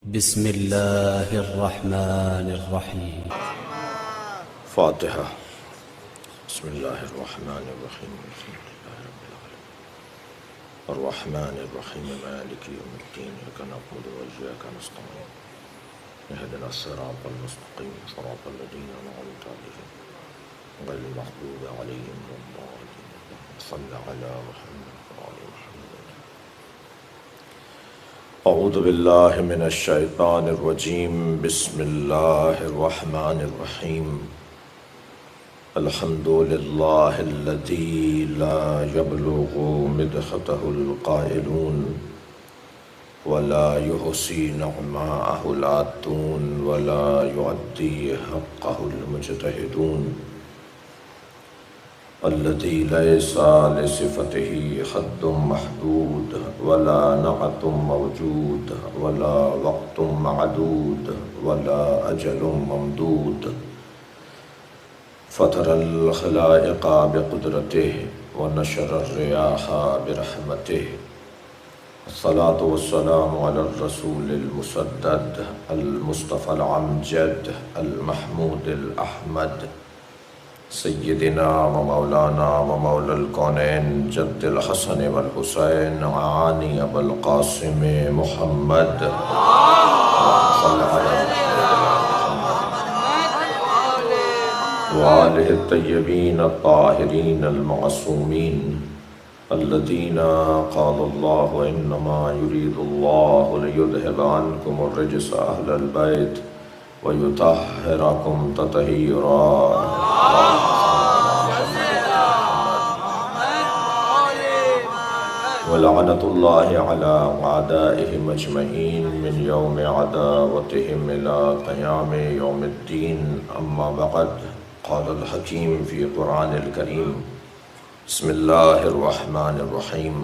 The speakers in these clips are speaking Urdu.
بسم الله الرحمن الرحيم. فاتحة. بسم الله الرحمن الرحيم. الحمد لله رب العالمين الرحمن الرحيم مالك يوم الدين إياك نعبد وإياك نستعين اهدنا الصراط المستقيم صراط الذين أنعمت عليهم غير المغضوب عليهم ولا الضالين. صل على محمد وآل محمد. أعوذ بالله من الشيطان الرجيم. بسم الله الرحمن الرحيم. الحمد لله الذي لا يبلغ مدحته القائلون ولا يحصي نعماءه العادون ولا يعدي حقه المجتهدون الذي ليس لصفته حد محدود ولا نعت موجود ولا وقت معدود ولا أجل ممدود فطر الخلائق بقدرته ونشر الرياح برحمته. الصلاة والسلام على الرسول المسدد المصطفى العمجد المحمود الأحمد سيدنا ومولانا ومولى الكونين جد الحسن والحسين عاني أبا القاسم محمد صلى على وآله الطيبين الطاهرين المعصومين الذين قال الله إنما يريد الله ليذهب عنكم الرجس أهل البيت ويطهركم تطهيرا. ولعنة الله على أعدائهم أجمعين من يوم عداوتهم إلى قيام يوم الدين. أما بعد، قال الحكيم في قرآن الكريم: بسم الله الرحمن الرحيم.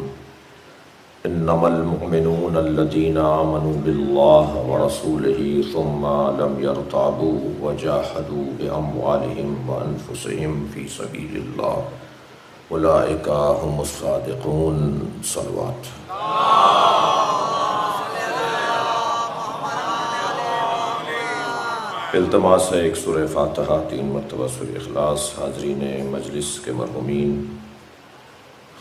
إنما المؤمنون الذين آمنوا بالله ورسوله ثم لم يرتابوا وجاهدوا بأموالهم وأنفسهم في سبيل الله أولئك هم الصادقون. صلوات. التماس ہے ایک سورہ فاتحہ، 3 مرتبہ سورہ اخلاص. حاضرین مجلس کے مرحومین،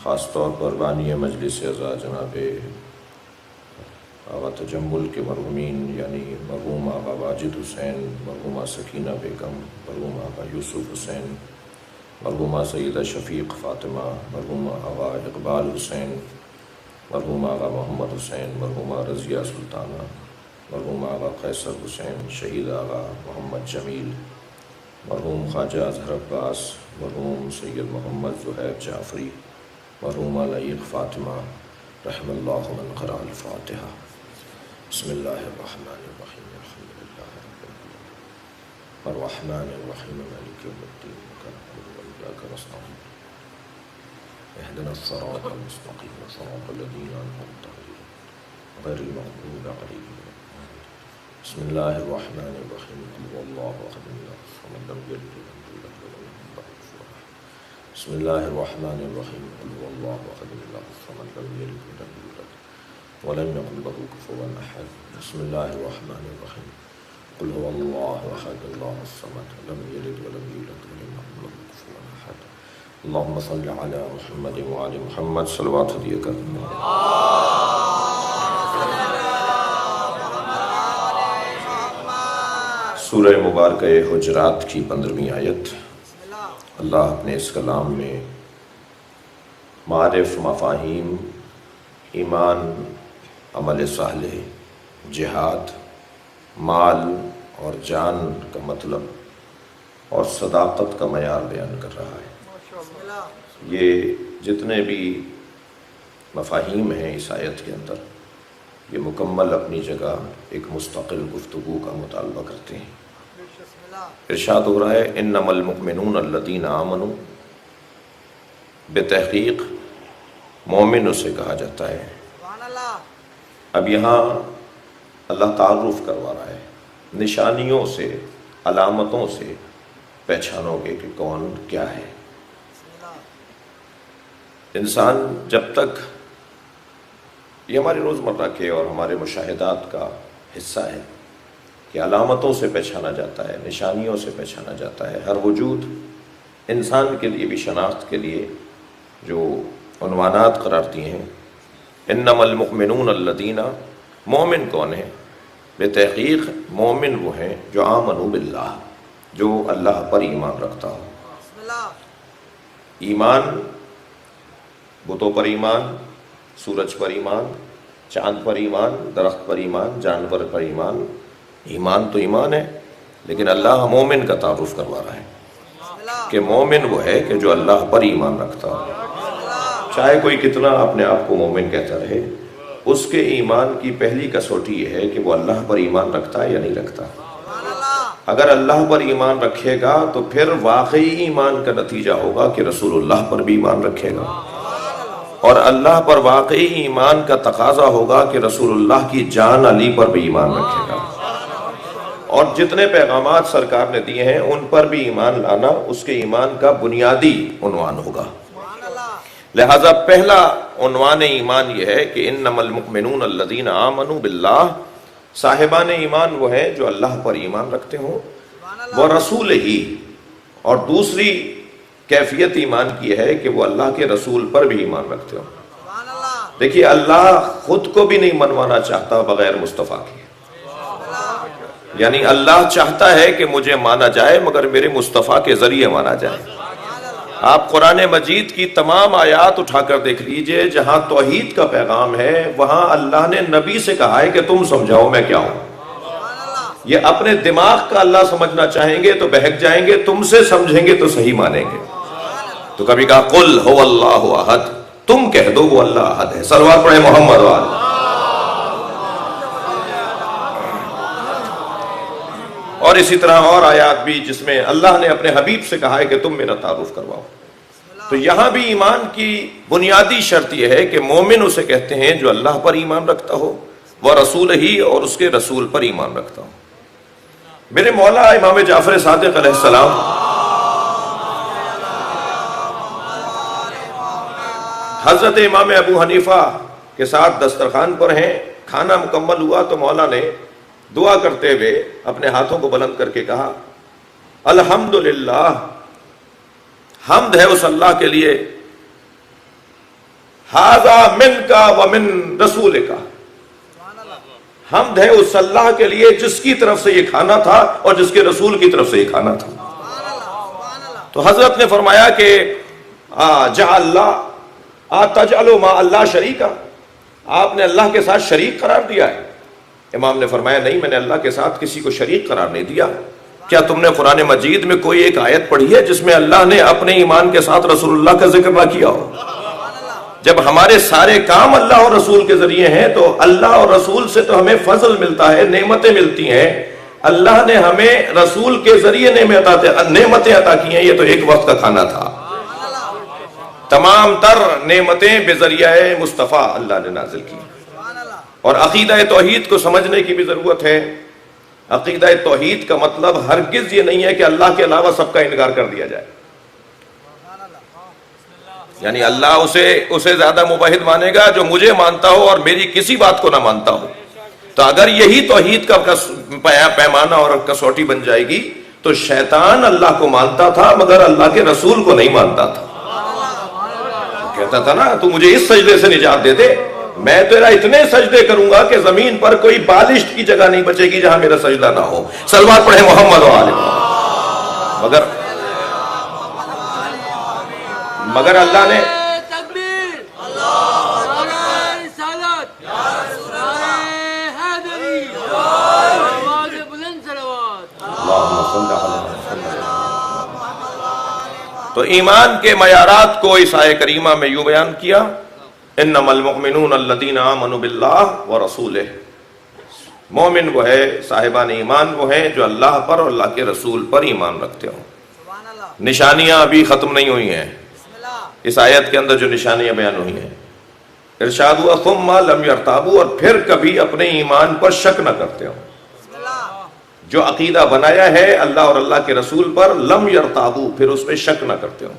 خاص طور پر بانی مجلس اعزا جناب آغا تجمل کے مرحومین، یعنی مرحوم آغا واجد حسین، مرحومہ سکینہ بیگم، مرحوم آغا یوسف حسین، مرحومہ سیدہ شفیق فاطمہ، مرحوم آغا اقبال حسین، مرحوم آغا محمد حسین، مرحومہ رضیہ سلطانہ، مرحوم آغا قیصر حسین، شہید آغا محمد جمیل، مرحوم خواجہ اظہر عباس، مرحوم سید محمد زہیر جعفری، مرحومہ لعیق فاطمہ، رحم اللہ من قرأ الفاتحہ. بسم اللہ الرحمن الرحیم. الحمد للہ رب العالمین الرحمن الرحیم مالک یوم الدین إياك نستعين اهدنا الصراط المستقيم صراط الذين أنعمت عليهم غير المغضوب عليهم. بسم الله الرحمن الرحيم. قل هو الله أحد الله الصمد لم يلد ولم يولد ولم يكن له كفوا أحد. بسم الله الرحمن الرحيم. قل هو الله أحد الله الصمد لم يلد ولم يولد ولم يكن له كفوا أحد. بسم الله الرحمن الرحيم. قل هو الله أحد الله الصمد لم يلد ولم يولد ولم يكن له كفوا أحد. اللهم صل على محمد وآل محمد. صلوات دیے کر. سورہ مبارکہ حجرات کی 15ویں آیت. اللہ اپنے اس کلام میں معارف، مفاہیم، ایمان، عمل صالح، جہاد، مال اور جان کا مطلب اور صداقت کا معیار بیان کر رہا ہے. یہ جتنے بھی مفاہیم ہیں اس آیت کے اندر، یہ مکمل اپنی جگہ ایک مستقل گفتگو کا مطالبہ کرتے ہیں. ارشاد ہو رہا ہے انما المؤمنون الذین آمنوا. بتحقیق مومن اسے کہا جاتا ہے. اب یہاں اللہ تعارف کروا رہا ہے، نشانیوں سے، علامتوں سے پہچانو گے کہ کون کیا ہے. انسان جب تک یہ ہمارے روزمرہ کے اور ہمارے مشاہدات کا حصہ ہے کہ علامتوں سے پہچانا جاتا ہے، نشانیوں سے پہچانا جاتا ہے۔ ہر وجود انسان کے لیے بھی شناخت کے لیے جو عنوانات قرار دیے ہیں، انما المؤمنون الذین، مومن کون ہیں؟ بے تحقیق مومن وہ ہیں جو آمنوا باللہ، جو اللہ پر ایمان رکھتا ہو۔ ایمان، بتوں پر ایمان، سورج پر ایمان، چاند پر ایمان، درخت پر ایمان، جانور پر ایمان، ایمان تو ایمان ہے، لیکن اللہ مومن کا تعارف کروا رہا ہے کہ مومن وہ ہے کہ جو اللہ پر ایمان رکھتا ہو۔ چاہے کوئی کتنا اپنے آپ کو مومن کہتا رہے، اس کے ایمان کی پہلی کسوٹی یہ ہے کہ وہ اللہ پر ایمان رکھتا ہے یا نہیں رکھتا۔ اگر اللہ پر ایمان رکھے گا تو پھر واقعی ایمان کا نتیجہ ہوگا کہ رسول اللہ پر بھی ایمان رکھے گا، اور اللہ پر واقعی ایمان کا تقاضا ہوگا کہ رسول اللہ کی جان علی پر بھی ایمان رکھے گا، اور جتنے پیغامات سرکار نے دیے ہیں ان پر بھی ایمان لانا اس کے ایمان کا بنیادی عنوان ہوگا۔ لہذا پہلا عنوان ایمان یہ ہے کہ انما المؤمنون الذین آمنوا باللہ، صاحبان ایمان وہ ہیں جو اللہ پر ایمان رکھتے ہوں، وہ رسول ہی، اور دوسری کیفیت ایمان کی ہے کہ وہ اللہ کے رسول پر بھی ایمان رکھتے ہوں۔ دیکھیے اللہ خود کو بھی نہیں منوانا چاہتا بغیر مصطفیٰ کے، یعنی اللہ چاہتا ہے کہ مجھے مانا جائے مگر میرے مصطفیٰ کے ذریعے مانا جائے۔ آپ قرآن مجید کی تمام آیات اٹھا کر دیکھ لیجئے، جہاں توحید کا پیغام ہے وہاں اللہ نے نبی سے کہا ہے کہ تم سمجھاؤ میں کیا ہوں۔ یہ اپنے دماغ کا اللہ سمجھنا چاہیں گے تو بہک جائیں گے، تم سے سمجھیں گے تو صحیح مانیں گے۔ تو کبھی کہا قل هو اللہ احد، تم کہہ دو وہ اللہ احد ہے۔ صلوات پڑھیں محمد وآلہ۔ اور اسی طرح اور آیات بھی جس میں اللہ نے اپنے حبیب سے کہا ہے کہ تم میرا تعارف کرواؤ۔ تو یہاں بھی ایمان کی بنیادی شرط یہ ہے کہ مومن اسے کہتے ہیں جو اللہ پر ایمان رکھتا ہو، وہ رسول ہی، اور اس کے رسول پر ایمان رکھتا ہو۔ میرے مولا امام جعفر صادق علیہ السلام حضرت امام ابو حنیفہ کے ساتھ دسترخوان پر ہیں، کھانا مکمل ہوا تو مولا نے دعا کرتے ہوئے اپنے ہاتھوں کو بلند کر کے کہا الحمدللہ، حمد ہے اس اللہ کے لیے، ھذا منک ومن رسولک، حمد ہے اس اللہ کے لیے جس کی طرف سے یہ کھانا تھا اور جس کے رسول کی طرف سے یہ کھانا تھا۔ تو حضرت نے فرمایا کہ تجعل مع اللہ شریکا، آپ نے اللہ کے ساتھ شریک قرار دیا ہے؟ امام نے فرمایا نہیں، میں نے اللہ کے ساتھ کسی کو شریک قرار نہیں دیا۔ کیا تم نے قرآن مجید میں کوئی ایک آیت پڑھی ہے جس میں اللہ نے اپنے ایمان کے ساتھ رسول اللہ کا ذکر نہ کیا ہو؟ جب ہمارے سارے کام اللہ اور رسول کے ذریعے ہیں تو اللہ اور رسول سے تو ہمیں فضل ملتا ہے، نعمتیں ملتی ہیں۔ اللہ نے ہمیں رسول کے ذریعے نعمتیں عطا کی ہیں، یہ تو ایک وقت کا کھانا تھا۔ تمام تر نعمتیں بذریعہ مصطفیٰ اللہ نے نازل کی۔ اور عقیدہ توحید کو سمجھنے کی بھی ضرورت ہے۔ عقیدہ توحید کا مطلب ہرگز یہ نہیں ہے کہ اللہ کے علاوہ سب کا انکار کر دیا جائے، یعنی اللہ اسے زیادہ موحد مانے گا جو مجھے مانتا ہو اور میری کسی بات کو نہ مانتا ہو۔ تو اگر یہی توحید کا پیمانہ اور کسوٹی بن جائے گی تو شیطان اللہ کو مانتا تھا مگر اللہ کے رسول کو نہیں مانتا تھا۔ کہتا تھا نا تو مجھے اس سجدے سے نجات دے دے، میں تیرا اتنے سجدے کروں گا کہ زمین پر کوئی بالشت کی جگہ نہیں بچے گی جہاں میرا سجدہ نہ ہو۔ صلوات پڑھیں محمد و آل محمد۔ مگر اللہ نے تو ایمان کے معیارات کو اس آیہ کریمہ میں یوں بیان کیا، انما المؤمنون الذین آمنوا باللہ ورسولہ، مومن وہ ہے، صاحبان ایمان وہ ہیں جو اللہ پر اور اللہ کے رسول پر ایمان رکھتے ہوں۔ نشانیاں ابھی ختم نہیں ہوئی ہیں، اس آیت کے اندر جو نشانیاں بیان ہوئی ہیں، ارشاد ہوا ثم لم یرتابوا، اور پھر کبھی اپنے ایمان پر شک نہ کرتے ہوں۔ جو عقیدہ بنایا ہے اللہ اور اللہ کے رسول پر، لم یرتابوا، پھر اس پہ شک نہ کرتے ہوں۔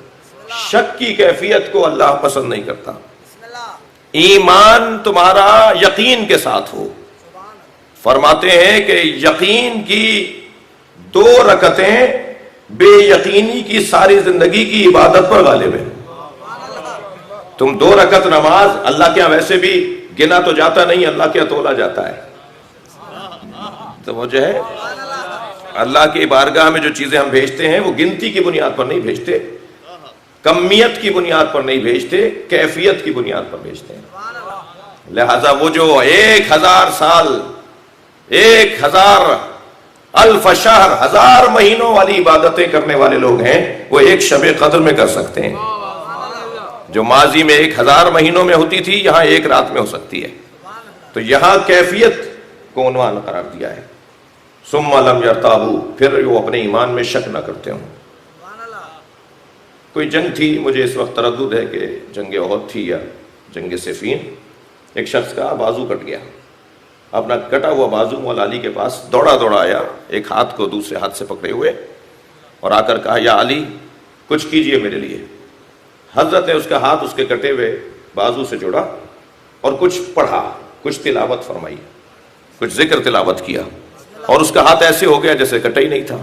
شک کی کیفیت کو اللہ پسند نہیں کرتا۔ ایمان تمہارا یقین کے ساتھ ہو، فرماتے ہیں کہ یقین کی 2 رکعتیں بے یقینی کی ساری زندگی کی عبادت پر غالب ہے. تم 2 رکعت نماز اللہ کے ہاں ویسے بھی گنا تو جاتا نہیں، اللہ کے ہاں تولا جاتا ہے. تو وہ جو ہے اللہ کی بارگاہ میں جو چیزیں ہم بھیجتے ہیں وہ گنتی کی بنیاد پر نہیں بھیجتے، کمیت کی بنیاد پر نہیں بھیجتے، کیفیت کی بنیاد پر بھیجتے ہیں. لہذا وہ جو 1000 سال 1000 الف شہر 1000 مہینوں والی عبادتیں کرنے والے لوگ ہیں، وہ ایک شب قدر میں کر سکتے ہیں. جو ماضی میں 1000 مہینوں میں ہوتی تھی، یہاں 1 رات میں ہو سکتی ہے. تو یہاں کیفیت کو عنوان قرار دیا ہے. ثم لم یرتابوا، پھر وہ اپنے ایمان میں شک نہ کرتے ہوں. کوئی جنگ تھی، مجھے اس وقت تردد ہے کہ جنگ احد تھی یا جنگ صفین. ایک شخص کا بازو کٹ گیا، اپنا کٹا ہوا بازو مولا علی کے پاس دوڑا آیا، ایک ہاتھ کو دوسرے ہاتھ سے پکڑے ہوئے، اور آ کر کہا یا علی کچھ کیجئے میرے لیے. حضرت نے اس کا ہاتھ اس کے کٹے ہوئے بازو سے جوڑا اور کچھ پڑھا، کچھ تلاوت فرمائی، کچھ ذکر تلاوت کیا، اور اس کا ہاتھ ایسے ہو گیا جیسے کٹا ہی نہیں تھا.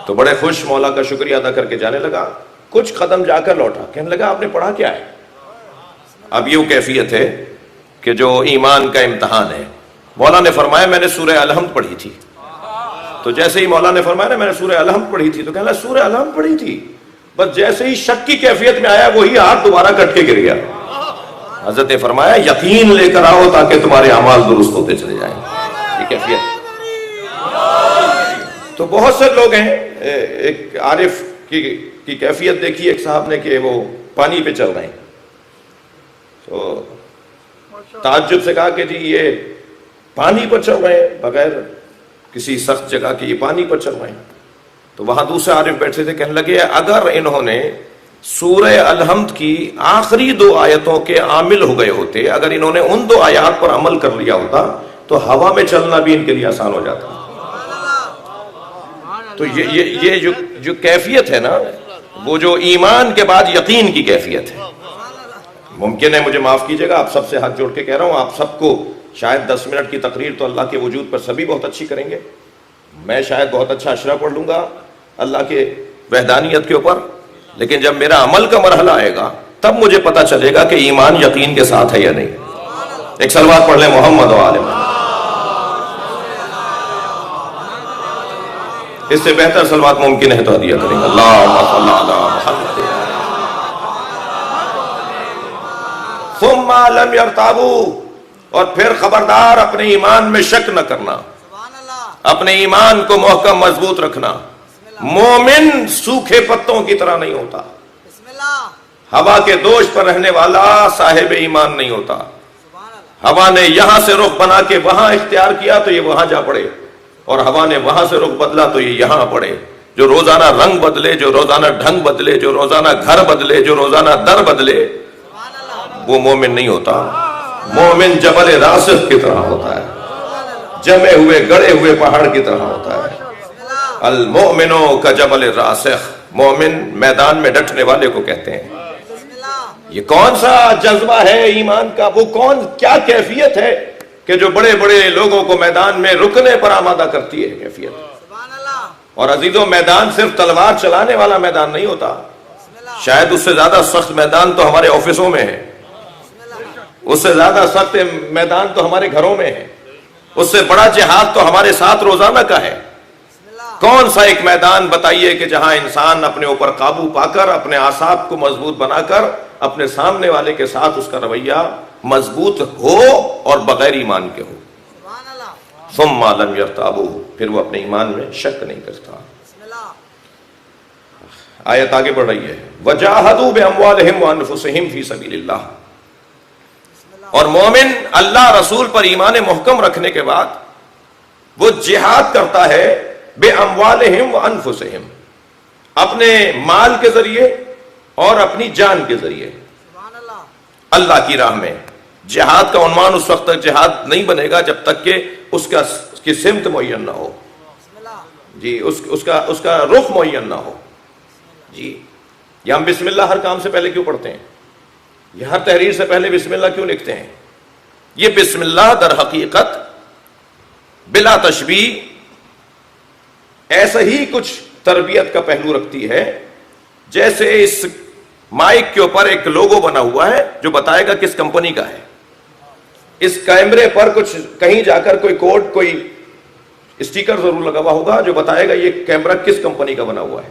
تو بڑے خوش مولا کا شکریہ ادا کر کے جانے لگا. کچھ قدم جا کر لوٹا، کہنے لگا آپ نے پڑھا کیا ہے؟ اب یہ وہ کیفیت ہے کہ جو ایمان کا امتحان ہے. مولا نے فرمایا میں نے سورہ الحمد پڑھی تھی. تو جیسے ہی مولا نے فرمایا نا میں نے سورہ الحمد پڑھی تھی، تو کہنے لگا سورہ الحمد پڑھی تھی. بس جیسے ہی شک کی کیفیت میں آیا، وہی ہاتھ دوبارہ کٹ کے گر گیا. حضرت نے فرمایا یقین لے کر آؤ تاکہ تمہارے اعمال درست ہوتے چلے جائیں. یہ کیفیت. تو بہت سے لوگ ہیں، ایک عارف کی کیفیت دیکھی ایک صاحب نے کہ وہ پانی پہ چل رہے ہیں. تو تعجب سے کہا کہ جی یہ پانی پر چل رہے ہیں، بغیر کسی سخت جگہ کے یہ پانی پر چل رہے ہیں. تو وہاں دوسرے عارف بیٹھے تھے، کہنے لگے اگر انہوں نے سورہ الحمد کی آخری 2 آیتوں کے عامل ہو گئے ہوتے، اگر انہوں نے ان 2 آیات پر عمل کر لیا ہوتا تو ہوا میں چلنا بھی ان کے لیے آسان ہو جاتا. تو یہ جو کیفیت ہے نا، وہ جو ایمان کے بعد یقین کی کیفیت ہے. ممکن ہے، مجھے معاف کیجئے گا، آپ سب سے ہاتھ جوڑ کے کہہ رہا ہوں، آپ سب کو شاید 10 منٹ کی تقریر تو اللہ کے وجود پر سبھی بہت اچھی کریں گے. میں شاید بہت اچھا اشرا پڑھ لوں گا اللہ کے وحدانیت کے اوپر، لیکن جب میرا عمل کا مرحلہ آئے گا تب مجھے پتا چلے گا کہ ایمان یقین کے ساتھ ہے یا نہیں. ایک صلوات پڑھ لیں محمد و آل محمد. اس سے بہتر صلوات ممکن ہے تو ہدیہ کریں گے. اللہم صلی علی محمد. ثم لم یرتابوا، اور پھر خبردار اپنے ایمان میں شک نہ کرنا، اپنے ایمان کو محکم مضبوط رکھنا. مومن سوکھے پتوں کی طرح نہیں ہوتا، ہوا کے دوش پر رہنے والا صاحب ایمان نہیں ہوتا. ہوا نے یہاں سے رخ بنا کے وہاں اختیار کیا تو یہ وہاں جا پڑے، اور ہوا نے وہاں سے رخ بدلا تو یہ یہاں پڑے. جو روزانہ رنگ بدلے، جو روزانہ ڈھنگ بدلے، جو روزانہ گھر بدلے، جو روزانہ در بدلے، وہ مومن نہیں ہوتا. مومن جبل راسخ کی طرح ہوتا ہے، جمے ہوئے گڑے ہوئے پہاڑ کی طرح ہوتا ہے. المؤمنوں کا جبل راسخ، مومن میدان میں ڈٹنے والے کو کہتے ہیں. یہ کون سا جذبہ ہے ایمان کا، وہ کیا کیفیت ہے کہ جو بڑے بڑے لوگوں کو میدان میں رکنے پر آمادہ کرتی ہے کیفیت. اور عزیزوں، میدان صرف تلوار چلانے والا میدان نہیں ہوتا. شاید اس سے زیادہ سخت میدان تو ہمارے آفسوں میں ہے، اس سے زیادہ سخت میدان تو ہمارے گھروں میں ہے، اس سے بڑا جہاد تو ہمارے ساتھ روزانہ کا ہے. کون سا ایک میدان بتائیے کہ جہاں انسان اپنے اوپر قابو پا کر، اپنے اعصاب کو مضبوط بنا کر، اپنے سامنے والے کے ساتھ اس کا رویہ مضبوط ہو اور بغیر ایمان کے ہو. ثم لم یرتابوا، پھر وہ اپنے ایمان میں شک نہیں کرتا. آیت آگے بڑھ رہی ہے، وجاہدوا باموالہم وانفسہم فی سبیل اللہ. اور مومن اللہ رسول پر ایمان محکم رکھنے کے بعد وہ جہاد کرتا ہے بے اموالہم وانفسہم، اپنے مال کے ذریعے اور اپنی جان کے ذریعے اللہ کی راہ میں. جہاد کا عنوان اس وقت تک جہاد نہیں بنے گا جب تک کہ اس کی سمت معین نہ ہو، جی اس کا رخ معین نہ ہو. جی یہ ہم بسم اللہ ہر کام سے پہلے کیوں پڑھتے ہیں؟ یہ ہر تحریر سے پہلے بسم اللہ کیوں لکھتے ہیں؟ یہ بسم اللہ در حقیقت بلا تشبیہ ایسا ہی کچھ تربیت کا پہلو رکھتی ہے جیسے اس مائک کے اوپر ایک لوگو بنا ہوا ہے جو بتائے گا کس کمپنی کا ہے. اس کیمرے پر کچھ کہیں جا کر کوئی کوڈ کوئی اسٹیکر ضرور لگا ہوا ہوگا جو بتائے گا یہ کیمرہ کس کمپنی کا بنا ہوا ہے.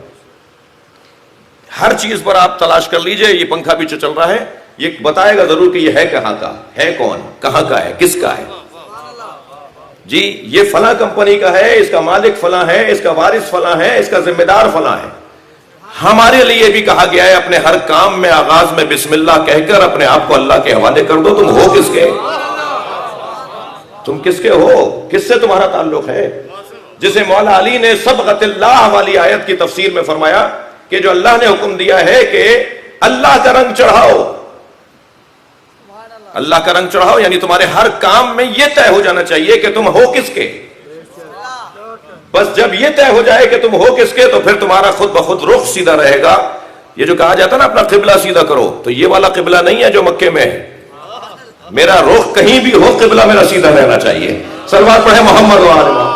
ہر چیز پر آپ تلاش کر لیجئے, یہ پنکھا بھی چل رہا ہے, یہ بتائے گا ضرور کہ یہ ہے کہاں کا, ہے کون, کہاں کا ہے, کس کا ہے. جی یہ فلاں کمپنی کا ہے, اس کا مالک فلاں ہے, اس کا وارث فلاں ہے, اس کا ذمہ دار فلاں ہے. ہمارے لیے بھی کہا گیا ہے اپنے ہر کام میں آغاز میں بسم اللہ کہہ کر اپنے آپ کو اللہ کے حوالے کر دو. تم ہو کس کے, تم کس کے ہو, کس سے تمہارا تعلق ہے. جسے مولا علی نے صبغۃ اللہ والی آیت کی تفسیر میں فرمایا کہ جو اللہ نے حکم دیا ہے کہ اللہ کا رنگ چڑھاؤ, اللہ کا رنگ چڑھاؤ, یعنی تمہارے ہر کام میں یہ طے ہو جانا چاہیے کہ تم ہو کس کے. بس جب یہ طے ہو جائے کہ تم ہو کس کے تو پھر تمہارا خود بخود رخ سیدھا رہے گا. یہ جو کہا جاتا نا اپنا قبلہ سیدھا کرو, تو یہ والا قبلہ نہیں ہے جو مکے میں ہے. میرا رخ کہیں بھی ہو قبلہ میرا سیدھا رہنا چاہیے. صلوات پڑھے محمد و آل محمد.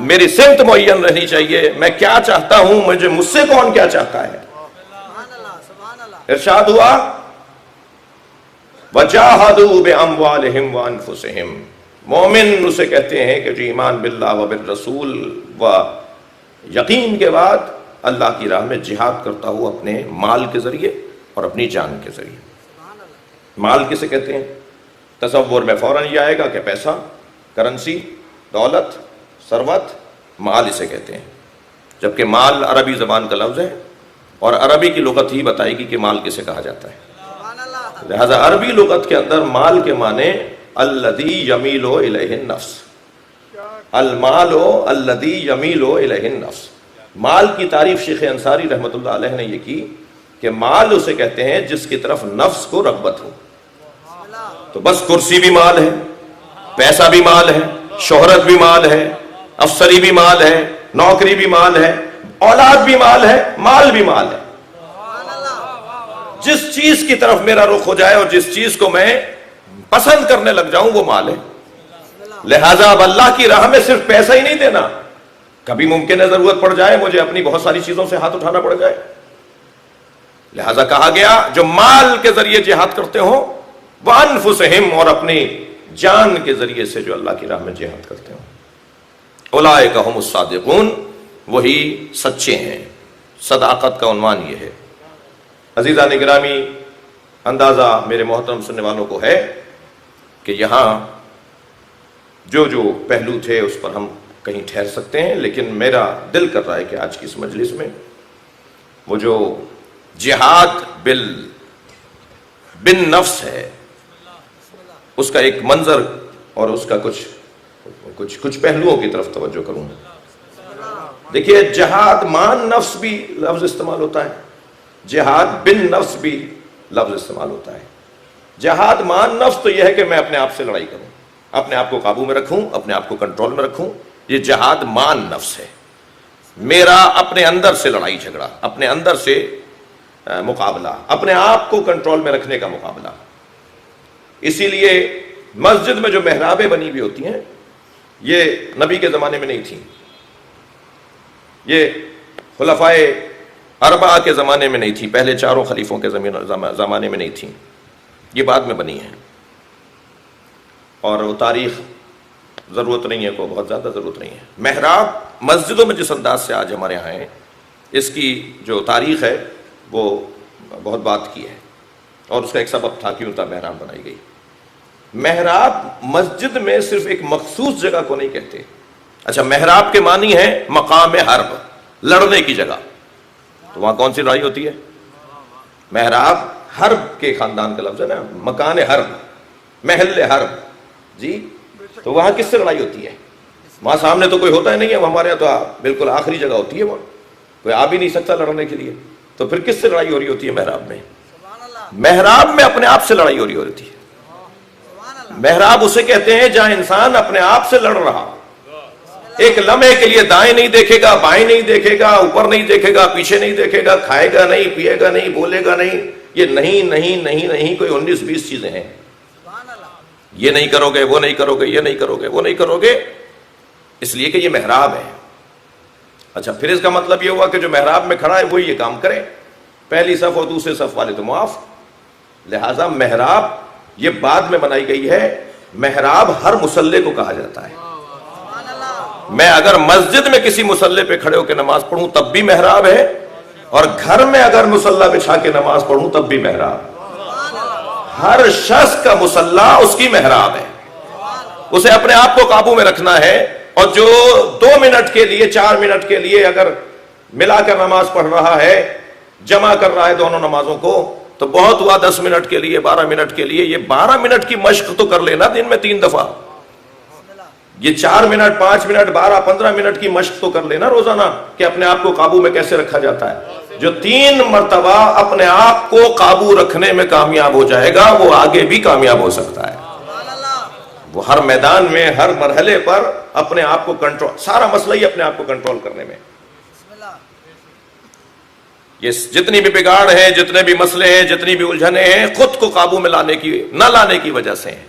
میری سمت معین رہنی چاہیے, میں کیا چاہتا ہوں, مجھ سے کون کیا چاہتا ہے. ارشاد ہوا وَجَاهَدُوا بِأَمْوَالِهِمْ وَأَنفُسِهِمْ. مومن اسے کہتے ہیں کہ جو ایمان باللہ و بالرسول و یقین کے بعد اللہ کی راہ میں جہاد کرتا ہو اپنے مال کے ذریعے اور اپنی جان کے ذریعے. مال کسے کہتے ہیں؟ تصور میں فوراً یہ آئے گا کہ پیسہ, کرنسی, دولت, ثروت, مال اسے کہتے ہیں. جبکہ مال عربی زبان کا لفظ ہے اور عربی کی لغت ہی بتائے گی کہ مال کسے کہا جاتا ہے. لہذا عربی لغت کے اندر مال کے معنی الذی یمیل الیہ النفس, المال الذی یمیل الیہ النفس. مال کی تعریف شیخ انصاری رحمۃ اللہ علیہ نے یہ کی کہ مال اسے کہتے ہیں جس کی طرف نفس کو رغبت ہو. تو بس کرسی بھی مال ہے, پیسہ بھی مال ہے, شہرت بھی مال ہے, افسری بھی مال ہے, نوکری بھی مال ہے, اولاد بھی مال ہے, مال بھی مال ہے. جس چیز کی طرف میرا رخ ہو جائے اور جس چیز کو میں پسند کرنے لگ جاؤں وہ مال ہے. لہذا اب اللہ کی راہ میں صرف پیسہ ہی نہیں دینا, کبھی ممکن ہے ضرورت پڑ جائے, مجھے اپنی بہت ساری چیزوں سے ہاتھ اٹھانا پڑ جائے. لہذا کہا گیا جو مال کے ذریعے جہاد کرتے ہوں وَأَنفُسِهِمْ, اور اپنی جان کے ذریعے سے جو اللہ کی راہ میں جہاد کرتے ہوں. اولئک ھم الصادقون, وہی سچے ہیں. صداقت کا عنوان یہ ہے. عزیزان گرامی, اندازہ میرے محترم سننے والوں کو ہے کہ یہاں جو پہلو تھے اس پر ہم کہیں ٹھہر سکتے ہیں, لیکن میرا دل کر رہا ہے کہ آج کی اس مجلس میں وہ جو جہاد بن نفس ہے اس کا ایک منظر اور اس کا کچھ پہلوؤں کی طرف توجہ کروں. دیکھیے جہاد مان نفس بھی لفظ استعمال ہوتا ہے, جہاد بن نفس بھی لفظ استعمال ہوتا ہے. جہاد مان نفس تو یہ ہے کہ میں اپنے آپ سے لڑائی کروں, اپنے آپ کو قابو میں رکھوں, اپنے آپ کو کنٹرول میں رکھوں. یہ جہاد مان نفس ہے, میرا اپنے اندر سے لڑائی جھگڑا, اپنے اندر سے مقابلہ, اپنے آپ کو کنٹرول میں رکھنے کا مقابلہ. اسی لیے مسجد میں جو محرابیں بنی ہوئی ہوتی ہیں یہ نبی کے زمانے میں نہیں تھیں, یہ خلفائے اربعہ کے زمانے میں نہیں تھی, پہلے چاروں خلیفوں کے زمانے میں نہیں تھیں, یہ بعد میں بنی ہیں. اور وہ تاریخ ضرورت نہیں ہے, کو بہت زیادہ ضرورت نہیں ہے. محراب مسجدوں میں جس انداز سے آج ہمارے یہاں ہیں اس کی جو تاریخ ہے وہ بہت بات کی ہے, اور اس کا ایک سبب تھا کیوں تھا محراب بنائی گئی. محراب مسجد میں صرف ایک مخصوص جگہ کو نہیں کہتے. اچھا, محراب کے معنی ہے مقام حرب, لڑنے کی جگہ. تو وہاں کون سی لڑائی ہوتی ہے؟ محراب حرب کے خاندان کا لفظ ہے نا, مکان حرب, محل حرب. جی تو وہاں کس سے لڑائی ہوتی ہے؟ وہاں سامنے تو کوئی ہوتا ہی نہیں ہے, ہمارے یہاں تو بالکل آخری جگہ ہوتی ہے, وہاں کوئی آ بھی نہیں سکتا لڑنے کے لیے. تو پھر کس سے لڑائی ہو رہی ہوتی ہے محراب میں؟ محراب میں اپنے آپ سے لڑائی ہو رہی ہوتی ہے. محراب اسے کہتے ہیں جہاں انسان اپنے آپ سے لڑ رہا, ایک لمحے کے لیے دائیں نہیں دیکھے گا, بائیں نہیں دیکھے گا, اوپر نہیں دیکھے گا, پیچھے نہیں دیکھے گا, کھائے گا نہیں, پیے گا نہیں, بولے گا نہیں. یہ نہیں نہیں نہیں نہیں کوئی 19-20 چیزیں ہیں. یہ نہیں کرو گے، وہ نہیں کرو گے، یہ نہیں کرو گے، وہ نہیں کرو گے، اس لیے کہ یہ محراب ہے۔ اچھا، پھر اس کا مطلب یہ ہوا کہ جو محراب میں کھڑا ہے وہی یہ کام کرے، پہلی صف اور دوسرے صف والے تو معاف۔ لہذا محراب یہ بعد میں بنائی گئی ہے، محراب ہر مصلی کو کہا جاتا ہے۔ میں اگر مسجد میں کسی مصلی پہ کھڑے ہو کے نماز پڑھوں تب بھی محراب ہے، اور گھر میں اگر مصلی بچھا کے نماز پڑھوں تب بھی محراب۔ ہر شخص کا مصلی اس کی محراب ہے، اسے اپنے آپ کو قابو میں رکھنا ہے۔ اور جو 2 منٹ کے لیے 4 منٹ کے لیے اگر ملا کر نماز پڑھ رہا ہے، جمع کر رہا ہے دونوں نمازوں کو، تو بہت ہوا 10 منٹ کے لیے، 12 منٹ کے لیے۔ یہ 12 منٹ کی مشق تو کر لینا دن میں 3 دفعہ، یہ 4 منٹ 5 منٹ 12 15 منٹ کی مشق تو کر لینا روزانہ، کہ اپنے آپ کو قابو میں کیسے رکھا جاتا ہے۔ جو 3 مرتبہ اپنے آپ کو قابو رکھنے میں کامیاب ہو جائے گا، وہ آگے بھی کامیاب ہو سکتا ہے۔ وہ ہر میدان میں، ہر مرحلے پر اپنے آپ کو کنٹرول، سارا مسئلہ ہی اپنے آپ کو کنٹرول کرنے میں۔ یہ جتنی بھی بگاڑ ہے، جتنے بھی مسئلے ہیں، جتنی بھی الجھنیں ہیں، خود کو قابو میں نہ لانے کی وجہ سے ہیں۔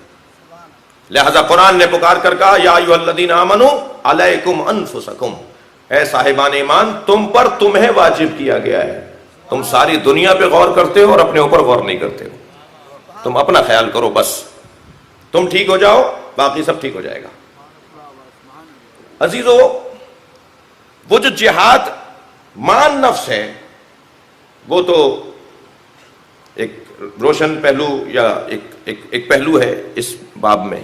لہذا قرآن نے پکار کر کہا، یا ایھا الذین آمنوا علیکم انفسکم، اے صاحبان ایمان، تم پر تمہیں واجب کیا گیا ہے۔ تم ساری دنیا پہ غور کرتے ہو اور اپنے اوپر غور نہیں کرتے ہو۔ تم اپنا خیال کرو، بس تم ٹھیک ہو جاؤ، باقی سب ٹھیک ہو جائے گا۔ عزیزو، وہ جو جہاد مان نفس ہے، وہ تو ایک روشن پہلو یا ایک پہلو ہے اس باب میں۔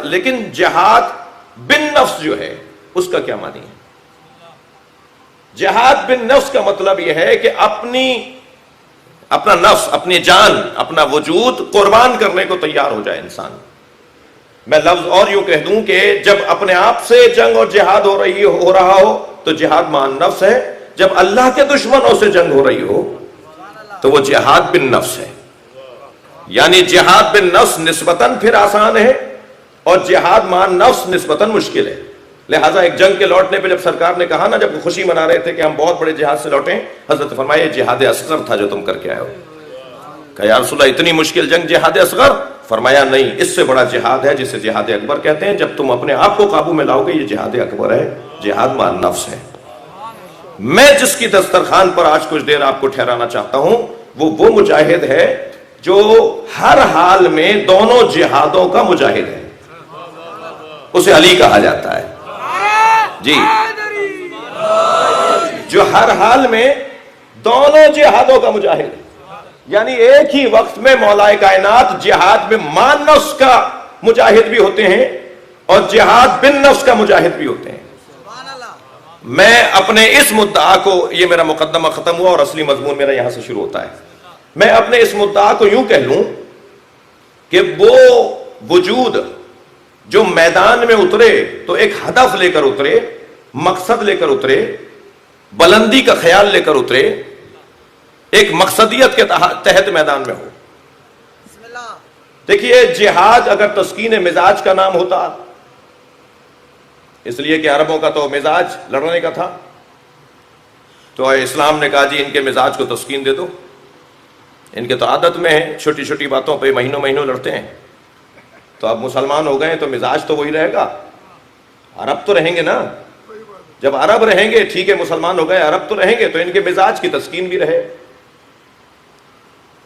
لیکن جہاد بن نفس جو ہے، اس کا کیا معنی ہے؟ جہاد بن نفس کا مطلب یہ ہے کہ اپنا نفس، اپنی جان، اپنا وجود قربان کرنے کو تیار ہو جائے انسان۔ میں لفظ اور یوں کہہ دوں کہ جب اپنے آپ سے جنگ اور جہاد ہو رہا ہو تو جہاد مان نفس ہے، جب اللہ کے دشمنوں سے جنگ ہو رہی ہو تو وہ جہاد بن نفس ہے۔ یعنی جہاد بن نفس نسبتاً پھر آسان ہے، اور جہاد مان نفس نسبتاً مشکل ہے۔ لہٰذا ایک جنگ کے لوٹنے پہ جب سرکار نے کہا نا، جب خوشی منا رہے تھے کہ ہم بہت بڑے جہاد سے لوٹیں، حضرت فرمایا یہ جہاد اصغر تھا جو تم کر کے آئے ہو۔ کہا یا رسول اللہ اتنی مشکل جنگ جہاد اصغر؟ فرمایا نہیں، اس سے بڑا جہاد ہے جسے جہاد اکبر کہتے ہیں۔ جب تم اپنے آپ کو قابو میں لاؤ گے، یہ جہاد اکبر ہے، جہاد مان نفس ہے۔ میں جس کی دسترخوان پر آج کچھ دیر آپ کو ٹھہرانا چاہتا ہوں، وہ مجاہد ہے جو ہر حال میں دونوں جہادوں کا مجاہد ہے۔ اسے علی کہا جاتا ہے جی، جو ہر حال میں دونوں جہادوں کا مجاہد ہے۔ یعنی ایک ہی وقت میں مولا کائنات جہاد میں مان نفس کا مجاہد بھی ہوتے ہیں اور جہاد بن نفس کا مجاہد بھی ہوتے ہیں۔ میں اپنے اس مدعا کو، یہ میرا مقدمہ ختم ہوا اور اصلی مضمون میرا یہاں سے شروع ہوتا ہے، میں اپنے اس مدعا کو یوں کہہ لوں کہ وہ وجود جو میدان میں اترے تو ایک ہدف لے کر اترے، مقصد لے کر اترے، بلندی کا خیال لے کر اترے، ایک مقصدیت کے تحت میدان میں ہو۔ دیکھیے، جہاد اگر تسکین مزاج کا نام ہوتا، اس لیے کہ عربوں کا تو مزاج لڑنے کا تھا، تو اسلام نے کہا جی ان کے مزاج کو تسکین دے دو، ان کے تو عادت میں ہے چھوٹی چھوٹی باتوں پہ مہینوں لڑتے ہیں، تو اب مسلمان ہو گئے تو مزاج تو وہی رہے گا، عرب تو رہیں گے نا۔ جب عرب رہیں گے، ٹھیک ہے مسلمان ہو گئے، عرب تو رہیں گے، تو ان کے مزاج کی تسکین بھی رہے۔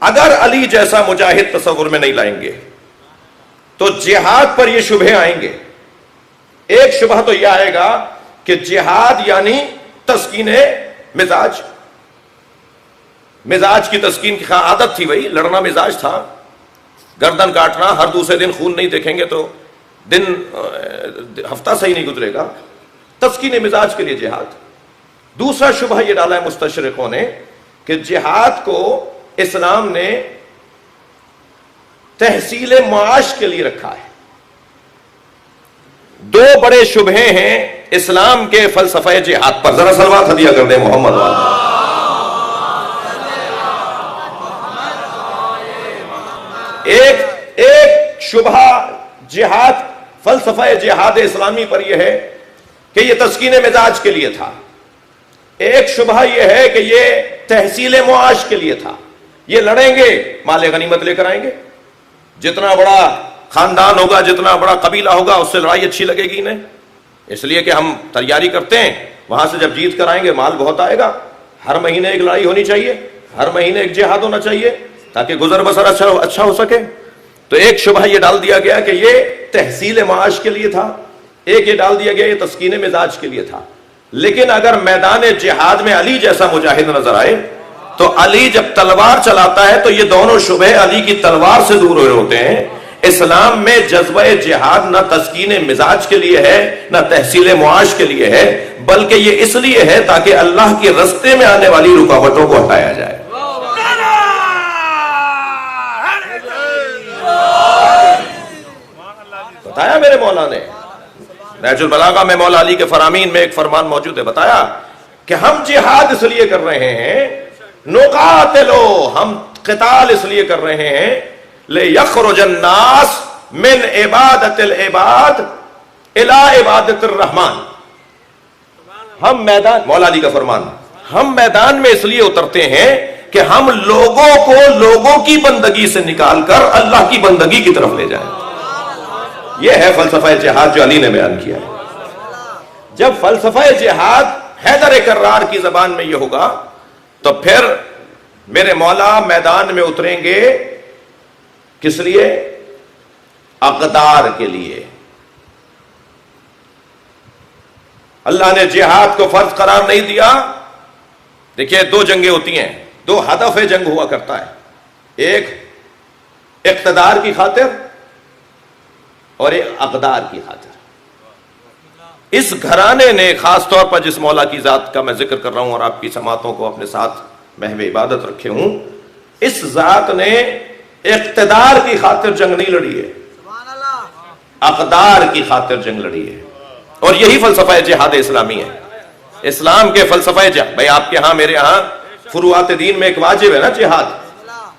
اگر علی جیسا مجاہد تصور میں نہیں لائیں گے تو جہاد پر یہ شبہے آئیں گے۔ ایک شبہ تو یہ آئے گا کہ جہاد یعنی تسکین مزاج، مزاج کی تسکین کی عادت تھی، وہی لڑنا مزاج تھا، گردن کاٹنا، ہر دوسرے دن خون نہیں دیکھیں گے تو دن ہفتہ صحیح نہیں گزرے گا، تسکین مزاج کے لیے جہاد۔ دوسرا شبہ یہ ڈالا ہے مستشرقوں نے کہ جہاد کو اسلام نے تحصیل معاش کے لیے رکھا ہے۔ دو بڑے شبہے ہیں اسلام کے فلسفہ جہاد پر، ذرا صلوات ہدیہ کر دیں محمد والا۔ ایک شبہ جہاد، فلسفہ جہاد اسلامی پر یہ ہے کہ یہ تسکین مزاج کے لیے تھا۔ ایک شبہ یہ ہے کہ یہ تحصیل معاش کے لیے تھا، یہ لڑیں گے مال غنیمت لے کر آئیں گے، جتنا بڑا خاندان ہوگا، جتنا بڑا قبیلہ ہوگا اس سے لڑائی اچھی لگے گی انہیں، اس لیے کہ ہم تیاری کرتے ہیں وہاں سے جب جیت کر آئیں گے مال بہت آئے گا، ہر مہینے ایک لڑائی ہونی چاہیے، ہر مہینے ایک جہاد ہونا چاہیے تاکہ گزر بسر اچھا ہو سکے۔ تو ایک شبہ یہ ڈال دیا گیا کہ یہ تحصیل معاش کے لیے تھا، ایک یہ ڈال دیا گیا یہ تسکین مزاج کے لیے تھا۔ لیکن اگر میدان جہاد میں علی جیسا مجاہد نظر آئے تو علی جب تلوار چلاتا ہے تو یہ دونوں شبہ علی کی تلوار سے دور ہوئے ہوتے ہیں۔ اسلام میں جذبہ جہاد نہ تسکین مزاج کے لیے ہے نہ تحصیل معاش کے لیے ہے، بلکہ یہ اس لیے ہے تاکہ اللہ کے رستے میں آنے والی رکاوٹوں کو ہٹایا جائے۔ بتایا میرے مولا نے نہج البلاغہ میں، مولا علی کے فرامین میں ایک فرمان موجود ہے، بتایا کہ ہم جہاد اس لیے کر رہے ہیں، نقاتلو، ہم قتال اس لیے کر رہے ہیں، لِيَخْرُجَ النَّاسِ مِنْ عِبَادَةِ الْعِبَادِ إِلَىٰ عِبَادَةِ الرَّحْمَانِ۔ ہم میدان، مولا علی کا فرمان، ہم میدان میں اس لیے اترتے ہیں کہ ہم لوگوں کو لوگوں کی بندگی سے نکال کر اللہ کی بندگی کی طرف لے جائیں۔ یہ ہے فلسفہ جہاد جو علی نے بیان کیا ہے۔ جب فلسفہ جہاد حیدر کرار کی زبان میں یہ ہوگا تو پھر میرے مولا میدان میں اتریں گے کس لیے؟ اقدار کے لیے۔ اللہ نے جہاد کو فرض قرار نہیں دیا۔ دیکھیے دو جنگیں ہوتی ہیں، دو ہدف جنگ ہوا کرتا ہے، ایک اقتدار کی خاطر اور ایک اقدار کی خاطر۔ اس گھرانے نے خاص طور پر جس مولا کی ذات کا میں ذکر کر رہا ہوں اور آپ کی سماعتوں کو اپنے ساتھ محو عبادت رکھے ہوں، اس ذات نے اقتدار کی خاطر جنگ نہیں لڑی ہے، اقدار کی خاطر جنگ لڑی ہے۔ اور یہی فلسفہ جہاد اسلامی ہے۔ اسلام کے فلسفہ جہاد، بھائی آپ کے ہاں میرے ہاں فروعات دین میں ایک واجب ہے نا جہاد،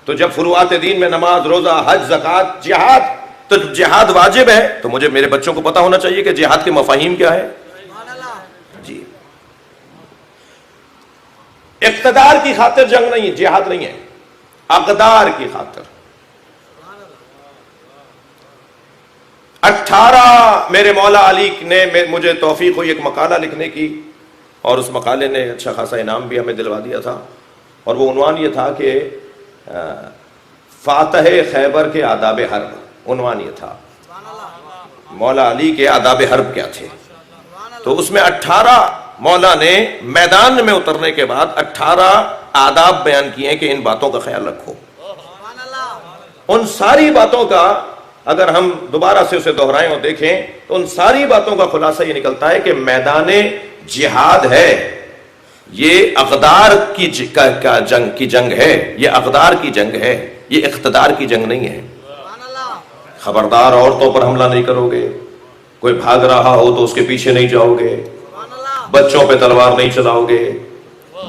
تو جب فروعات دین میں نماز، روزہ، حج، زکوٰۃ، جہاد، تو جہاد واجب ہے تو مجھے میرے بچوں کو پتا ہونا چاہیے کہ جہاد کے مفاہیم کیا ہے۔ جی، اقتدار کی خاطر جنگ نہیں ہے، جہاد نہیں ہے، اقدار کی خاطر۔ 18 میرے مولا علی نے مجھے توفیق ہوئی ایک مقالہ لکھنے کی، اور اس مقالے نے اچھا خاصا انعام بھی ہمیں دلوا دیا تھا، اور وہ عنوان یہ تھا کہ فاتح خیبر کے آداب حرب۔ عنوان یہ تھا مولا علی کے آداب حرب کیا تھے۔ تو اس میں 18 مولا نے میدان میں اترنے کے بعد 18 آداب بیان کیے ہیں کہ ان باتوں کا خیال رکھو۔ ان ساری باتوں کا اگر ہم دوبارہ سے اسے دہرائیں اور دیکھیں تو ان ساری باتوں کا خلاصہ یہ نکلتا ہے کہ میدان جہاد ہے، یہ اقدار کی جنگ ہے، یہ اقدار کی جنگ ہے، یہ اقتدار کی جنگ نہیں ہے۔ خبردار عورتوں پر حملہ نہیں کرو گے، کوئی بھاگ رہا ہو تو اس کے پیچھے نہیں جاؤ گے، بچوں پہ تلوار نہیں چلاؤ گے،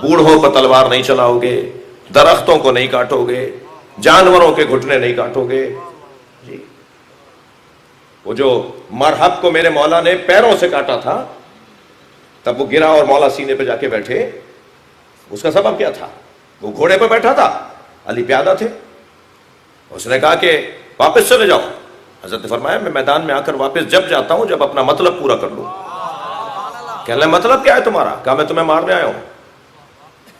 بوڑھوں پر تلوار نہیں چلاؤ گے، درختوں کو نہیں کاٹو گے، جانوروں کے گھٹنے نہیں کاٹو گے۔ جی، وہ جو مرحب کو میرے مولا نے پیروں سے کاٹا تھا، تب وہ گرا اور مولا سینے پہ جا کے بیٹھے، اس کا سبب کیا تھا؟ وہ گھوڑے پہ بیٹھا تھا، علی پیادہ تھے، اس نے کہا کہ واپس چلے جاؤ۔ حضرت نے فرمایا میں میدان میں آ کر واپس جب جاتا ہوں جب اپنا مطلب پورا کر لوں۔ کہنے لگا مطلب کیا ہے تمہارا؟ کہا میں تمہیں مارنے آیا ہوں۔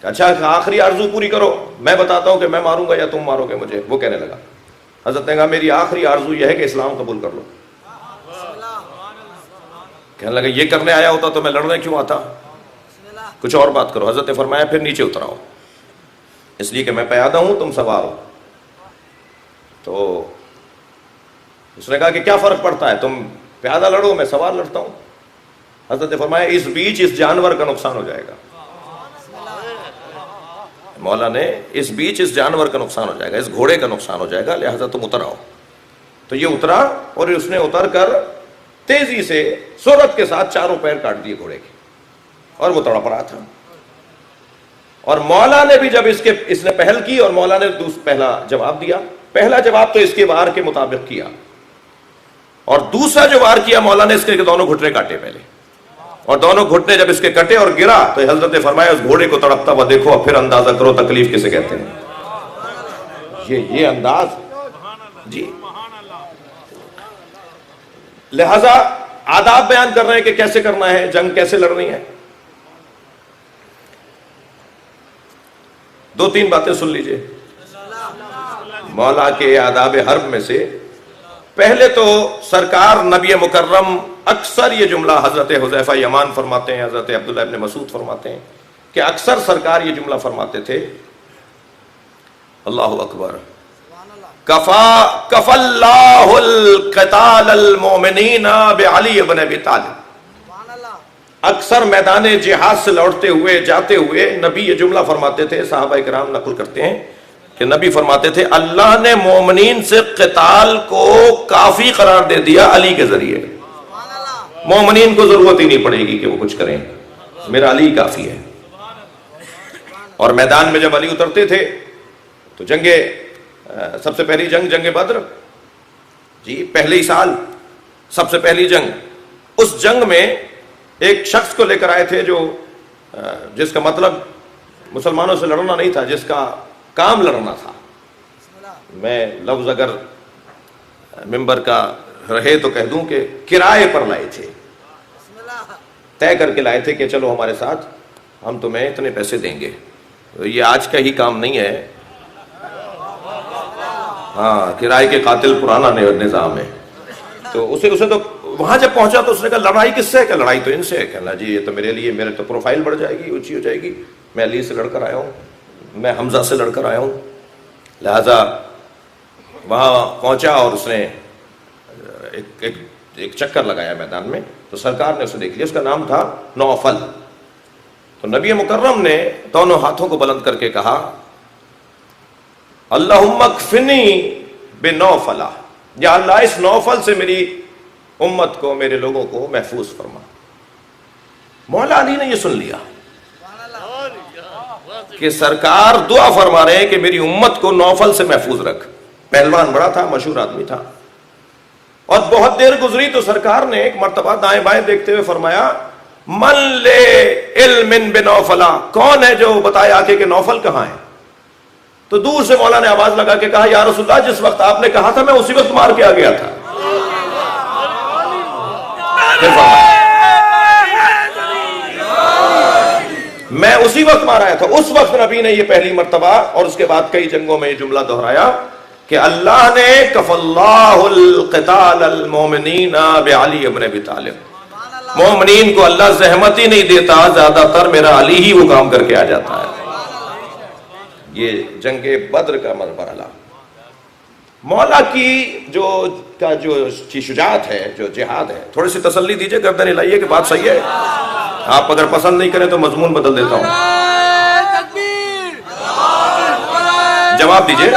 اچھا آخری آرزو پوری کرو، میں بتاتا ہوں کہ میں ماروں گا یا تم مارو گے مجھے۔ وہ کہنے لگا، حضرت نے کہا میری آخری آرزو یہ ہے کہ اسلام قبول کر لو۔ کہنے لگا یہ کرنے آیا ہوتا تو میں لڑنے کیوں آتا، کچھ اور بات کرو۔ حضرت نے فرمایا پھر نیچے اتراؤ، اس لیے کہ میں پیادہ ہوں تم سوار ہو۔ تو اس نے کہا کہ کیا فرق پڑتا ہے، تم پیادہ لڑو میں سوار لڑتا ہوں۔ حضرت نے فرمایا اس بیچ اس جانور کا نقصان ہو جائے گا۔ مولا نے اس بیچ اس جانور کا نقصان ہو جائے گا، اس گھوڑے کا نقصان ہو جائے گا، لہذا تم اتر آؤ۔ تو یہ اترا اور اس نے اتر کر تیزی سے سرعت کے ساتھ چاروں پیر کاٹ دیے گھوڑے کے، اور وہ تڑپ رہا تھا۔ اور مولا نے بھی جب اس نے پہل کی اور مولا نے پہلا جواب دیا، پہلا جواب تو اس کے وار کے مطابق کیا، اور دوسرا جو وار کیا مولا نے اس کے دونوں گھٹنے کاٹے پہلے، اور دونوں گھٹنے جب اس کے کٹے اور گرا تو حضرت نے فرمایا اس گھوڑے کو تڑپتا ہوا دیکھو، اور پھر اندازہ کرو تکلیف کسے کہتے ہیں۔ یہ انداز جی لہذا آداب بیان کر رہے ہیں کہ کیسے کرنا ہے جنگ، کیسے لڑنی ہے. دو تین باتیں سن لیجئے مولا کے آداب حرب میں سے. پہلے تو سرکار نبی مکرم اکثر یہ جملہ حضرت حذیفہ یمان فرماتے ہیں، حضرت عبداللہ ابن مسعود فرماتے ہیں کہ اکثر سرکار یہ جملہ فرماتے تھے، اللہ اکبر، کفا اللہ القتال المؤمنین بعلی بن ابی طالب. اکثر میدان جہاد سے لوٹتے ہوئے جاتے ہوئے نبی یہ جملہ فرماتے تھے، صحابہ کرام نقل کرتے ہیں کہ نبی فرماتے تھے اللہ نے مومنین سے قتال کو کافی قرار دے دیا علی کے ذریعے. مومنین کو ضرورت ہی نہیں پڑے گی کہ وہ کچھ کریں، میرا علی کافی ہے. اور میدان میں جب علی اترتے تھے تو سب سے پہلی جنگ بدر، جی پہلے ہی سال سب سے پہلی جنگ. اس جنگ میں ایک شخص کو لے کر آئے تھے جس کا مطلب مسلمانوں سے لڑنا نہیں تھا، جس کا کام لڑنا تھا. میں لفظ اگر ممبر کا رہے تو کہہ دوں کہ کرائے پر لائے تھے، طے کر کے لائے تھے کہ چلو ہمارے ساتھ، ہم تمہیں اتنے پیسے دیں گے. یہ آج کا ہی کام نہیں ہے، ہاں کرائے کے قاتل پرانا نظام ہے. تو اسے تو وہاں جب پہنچا تو اس نے کہا لڑائی کس سے ہے؟ کہ لڑائی تو ان سے ہے. کہنا جی یہ تو میرے تو پروفائل بڑھ جائے گی، اونچی ہو جائے گی، میں علی سے لڑ کر آیا ہوں، میں حمزہ سے لڑ کر آیا ہوں. لہذا وہاں پہنچا اور اس نے ایک چکر لگایا میدان میں. تو سرکار نے اسے دیکھ لیا، اس کا نام تھا نوفل. تو نبی مکرم نے دونوں ہاتھوں کو بلند کر کے کہا اللہم اکفنی بنوفل، یا اللہ اس نوفل سے میری امت کو، میرے لوگوں کو محفوظ فرما. مولا علی نے یہ سن لیا کہ سرکار دعا فرما رہے ہیں کہ میری امت کو نوفل سے محفوظ رکھ. پہلوان بڑا تھا، مشہور آدمی تھا. اور بہت دیر گزری تو سرکار نے ایک مرتبہ دائیں بائیں دیکھتے ہوئے فرمایا من لے علم بنوفلا، کون ہے جو بتائے آکے کہ نوفل کہاں ہے؟ تو دور سے مولا نے آواز لگا کے کہا یا رسول اللہ جس وقت آپ نے کہا تھا میں اسی وقت مار کے آ گیا تھا. میں اسی وقت مار آیا تھا. اس وقت نبی نے یہ پہلی مرتبہ اور اس کے بعد کئی جنگوں میں یہ جملہ دہرایا کہ اللہ نے کف اللہ القتال المؤمنین بعلی بن ابی طالب. مومنین کو اللہ زحمت ہی نہیں دیتا، زیادہ تر میرا علی ہی وہ کام کر کے آ جاتا ہے. یہ جنگ بدر کا مرحلہ. مولا کی جو شجاعت ہے، جو جہاد ہے، تھوڑی سی تسلی دیجئے، گردن ہلائیے کہ بات صحیح ہے. آپ اگر پسند نہیں کریں تو مضمون بدل دیتا ہوں. جواب دیجئے.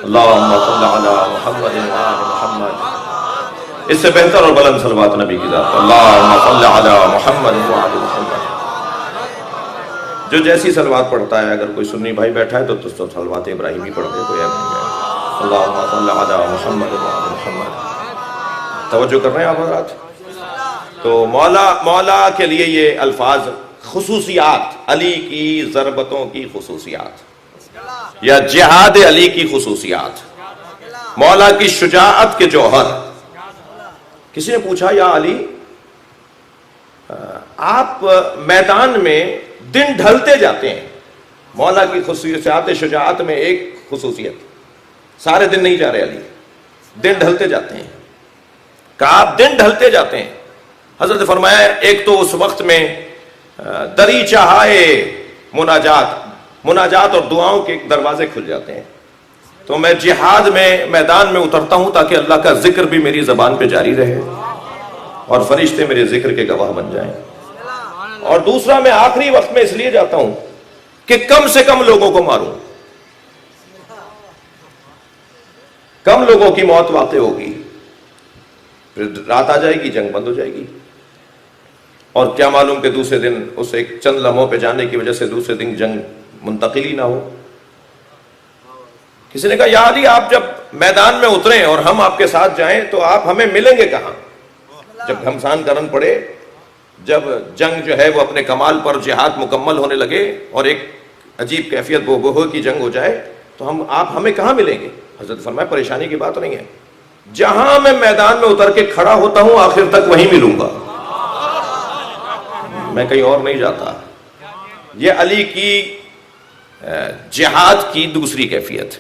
اللہم صلی علی محمد و آل محمد. اس سے بہتر اور بلند صلوات نبی کی ذات. اللہم صلی علی محمد و آل محمد. جو جیسی صلوات پڑھتا ہے، اگر کوئی سنی بھائی بیٹھا ہے تو صلوات ابراہیمی پڑھ دے، کوئی ایب نہیں ہے. اللہم صلی علی محمد و آل محمد. توجہ کر رہے ہیں آپ حضرات؟ تو مولا کے لیے یہ الفاظ خصوصیات، علی کی ضربتوں کی خصوصیات یا جہاد علی کی خصوصیات، مولا کی شجاعت کے جوہر. کسی نے پوچھا یا علی آپ میدان میں دن ڈھلتے جاتے ہیں. مولا کی خصوصیات شجاعت میں ایک خصوصیت، سارے دن نہیں جا رہے علی، دن ڈھلتے جاتے ہیں. کہا آپ دن ڈھلتے جاتے ہیں. حضرت فرمایا ایک تو اس وقت میں دری چاہائے مناجات اور دعاؤں کے دروازے کھل جاتے ہیں. تو میں جہاد میں میدان میں اترتا ہوں تاکہ اللہ کا ذکر بھی میری زبان پہ جاری رہے اور فرشتے میرے ذکر کے گواہ بن جائیں. اور دوسرا میں آخری وقت میں اس لیے جاتا ہوں کہ کم سے کم لوگوں کو ماروں. کم لوگوں کی موت واقع ہوگی، پھر رات آ جائے گی، جنگ بند ہو جائے گی. اور کیا معلوم کہ دوسرے دن اس ایک چند لمحوں پہ جانے کی وجہ سے دوسرے دن جنگ منتقل ہی نہ ہو. کسی نے کہا یا علی آپ جب میدان میں اتریں اور ہم آپ کے ساتھ جائیں تو آپ ہمیں ملیں گے کہاں؟ جب گھمسان کرن پڑے، جب جنگ جو ہے وہ اپنے کمال پر، جہاد مکمل ہونے لگے اور ایک عجیب کیفیت بوبو کی جنگ ہو جائے تو آپ ہمیں کہاں ملیں گے؟ حضرت فرمایا پریشانی کی بات نہیں ہے، جہاں میں میدان میں اتر کے کھڑا ہوتا ہوں آخر تک وہیں ملوں گا، میں کہیں اور نہیں جاتا۔ یہ علی کی جہاد کی دوسری کیفیت۔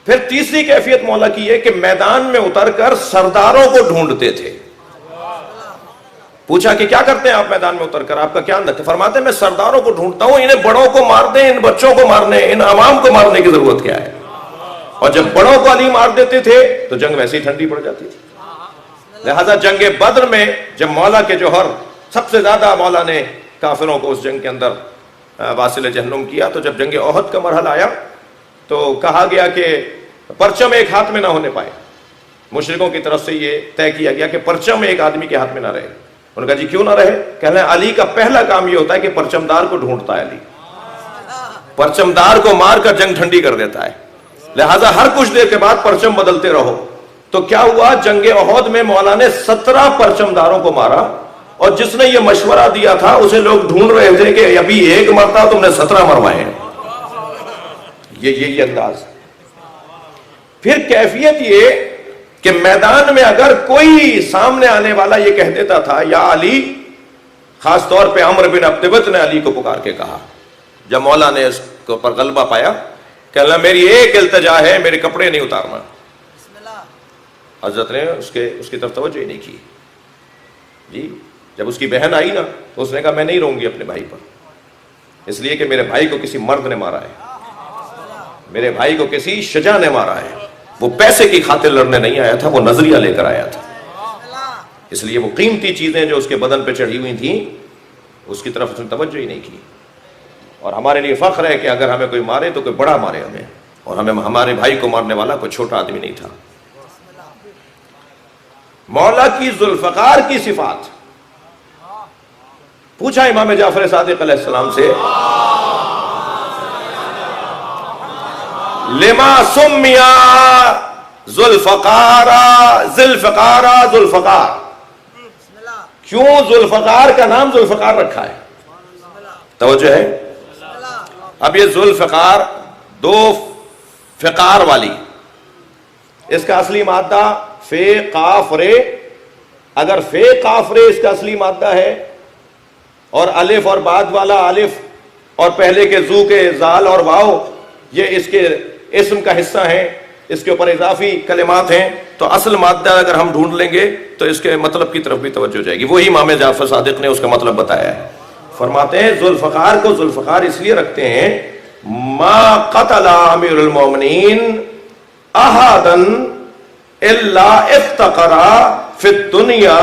پھر تیسری کیفیت مولا کی ہے کہ میدان میں اتر کر سرداروں کو ڈھونڈتے تھے۔ پوچھا کہ کیا کرتے ہیں آپ میدان میں اتر کر، آپ کا کیا اندر؟ فرماتے ہیں میں سرداروں کو ڈھونڈتا ہوں، انہیں بڑوں کو مار دیں، ان بچوں کو مارنے، ان عوام کو مارنے کی ضرورت کیا ہے؟ اور جب بڑوں کو علی مار دیتے تھے تو جنگ ویسے ہی ٹھنڈی پڑ جاتی تھی۔ لہذا جنگ بدر میں جب مولا کے جوہر سب سے زیادہ مولا نے کافروں کو اس جنگ کے اندر واصل جہنم کیا، تو جب جنگ احد کا مرحلہ آیا تو کہا گیا کہ پرچم ایک ہاتھ میں نہ ہونے پائے۔ مشرکوں کی طرف سے یہ طے کیا گیا کہ پرچم ایک آدمی کے ہاتھ میں نہ رہے۔ انہوں نے کہا جی کیوں نہ رہے؟ کہنے علی کا پہلا کام یہ ہوتا ہے کہ پرچمدار کو ڈھونڈتا ہے، علی پرچمدار کو مار کر جنگ ٹھنڈی کر دیتا ہے، لہٰذا ہر کچھ دیر کے بعد پرچم بدلتے رہو۔ تو کیا ہوا، جنگ احد میں مولا نے 17 پرچمداروں کو مارا، اور جس نے یہ مشورہ دیا تھا اسے لوگ ڈھونڈ رہے تھے کہ ابھی ایک مرتا تم نے 17 مروائے ہیں۔ یہ انداز۔ پھر کیفیت یہ کہ میدان میں اگر کوئی سامنے آنے والا یہ کہہ دیتا تھا یا علی، خاص طور پہ عمرو بن عبدوت نے علی کو پکار کے کہا جب مولا نے اس کو پر غلبہ پایا کہ اللہ میری ایک التجا ہے، میرے کپڑے نہیں اتارنا۔ حضرت نے اس کی طرف توجہ ہی نہیں کی۔ جی جب اس کی بہن آئی نا تو اس نے کہا میں نہیں رہوں گی اپنے بھائی پر، اس لیے کہ میرے بھائی کو کسی مرد نے مارا ہے، میرے بھائی کو کسی شجاع نے مارا ہے، وہ پیسے کی خاطر لڑنے نہیں آیا تھا، وہ نظریہ لے کر آیا تھا۔ اس لیے وہ قیمتی چیزیں جو اس کے بدن پہ چڑھی ہوئی تھیں اس کی طرف اس نے توجہ ہی نہیں کی۔ اور ہمارے لیے فخر ہے کہ اگر ہمیں کوئی مارے تو کوئی بڑا مارے ہمیں، اور ہمارے بھائی کو مارنے والا کوئی چھوٹا آدمی نہیں تھا۔ مولا کی ذوالفقار کی صفات پوچھا امام جعفر صادق علیہ السلام سے، لما سمیا ذوالفقار ذوالفقار، کیوں ذوالفقار کا نام ذوالفقار رکھا ہے؟ توجہ ہے؟ اب یہ ذوالفقار دو فقار والی، اس کا اصلی مادہ فے قاف رے، اگر فے قاف رے اس کا اصلی مادہ ہے، اور الف اور بعد والا الف اور پہلے کے زو کے زال اور واو یہ اس کے اسم کا حصہ ہیں، اس کے اوپر اضافی کلمات ہیں، تو اصل مادہ اگر ہم ڈھونڈ لیں گے تو اس کے مطلب کی طرف بھی توجہ جائے گی۔ وہی امام جعفر صادق نے اس کا مطلب بتایا ہے۔ فرماتے ہیں ذوالفقار کو ذوالفقار اس لیے رکھتے ہیں، ما قتل امیر المومنین احدا الا افتقر فی الدنیا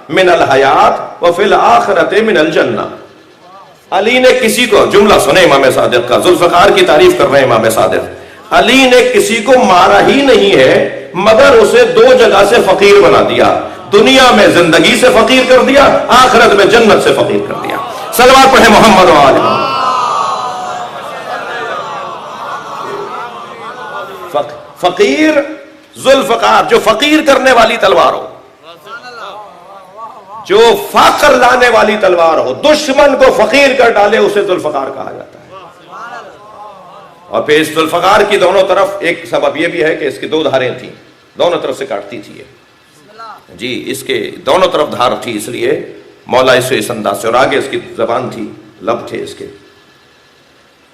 من الحیات وفی الآخرت من الجنہ۔ علی نے کسی کو، جملہ سنے امام صادق کا، ذوالفقار کی تعریف کر رہے ہیں امام صادق، علی نے کسی کو مارا ہی نہیں ہے مگر اسے دو جگہ سے فقیر بنا دیا، دنیا میں زندگی سے فقیر کر دیا، آخرت میں جنت سے فقیر کر دیا۔ صلوات پڑھیں محمد و آل محمد۔ فقیر ذوالفقار، جو فقیر کرنے والی تلوار ہو، جو فقر لانے والی تلوار ہو، دشمن کو فقیر کر ڈالے، اسے ذوالفقار کہا جاتا ہے۔ اور پھر اس ذوالفقار کی دونوں طرف ایک سبب یہ بھی ہے کہ اس کی دو دھاریں تھیں، دونوں طرف سے کاٹتی تھی جی، اس کے دونوں طرف دھار تھی، اس لیے مولا اسے اس انداز سے، اور آگے اس کی زبان تھی، لب تھے اس کے،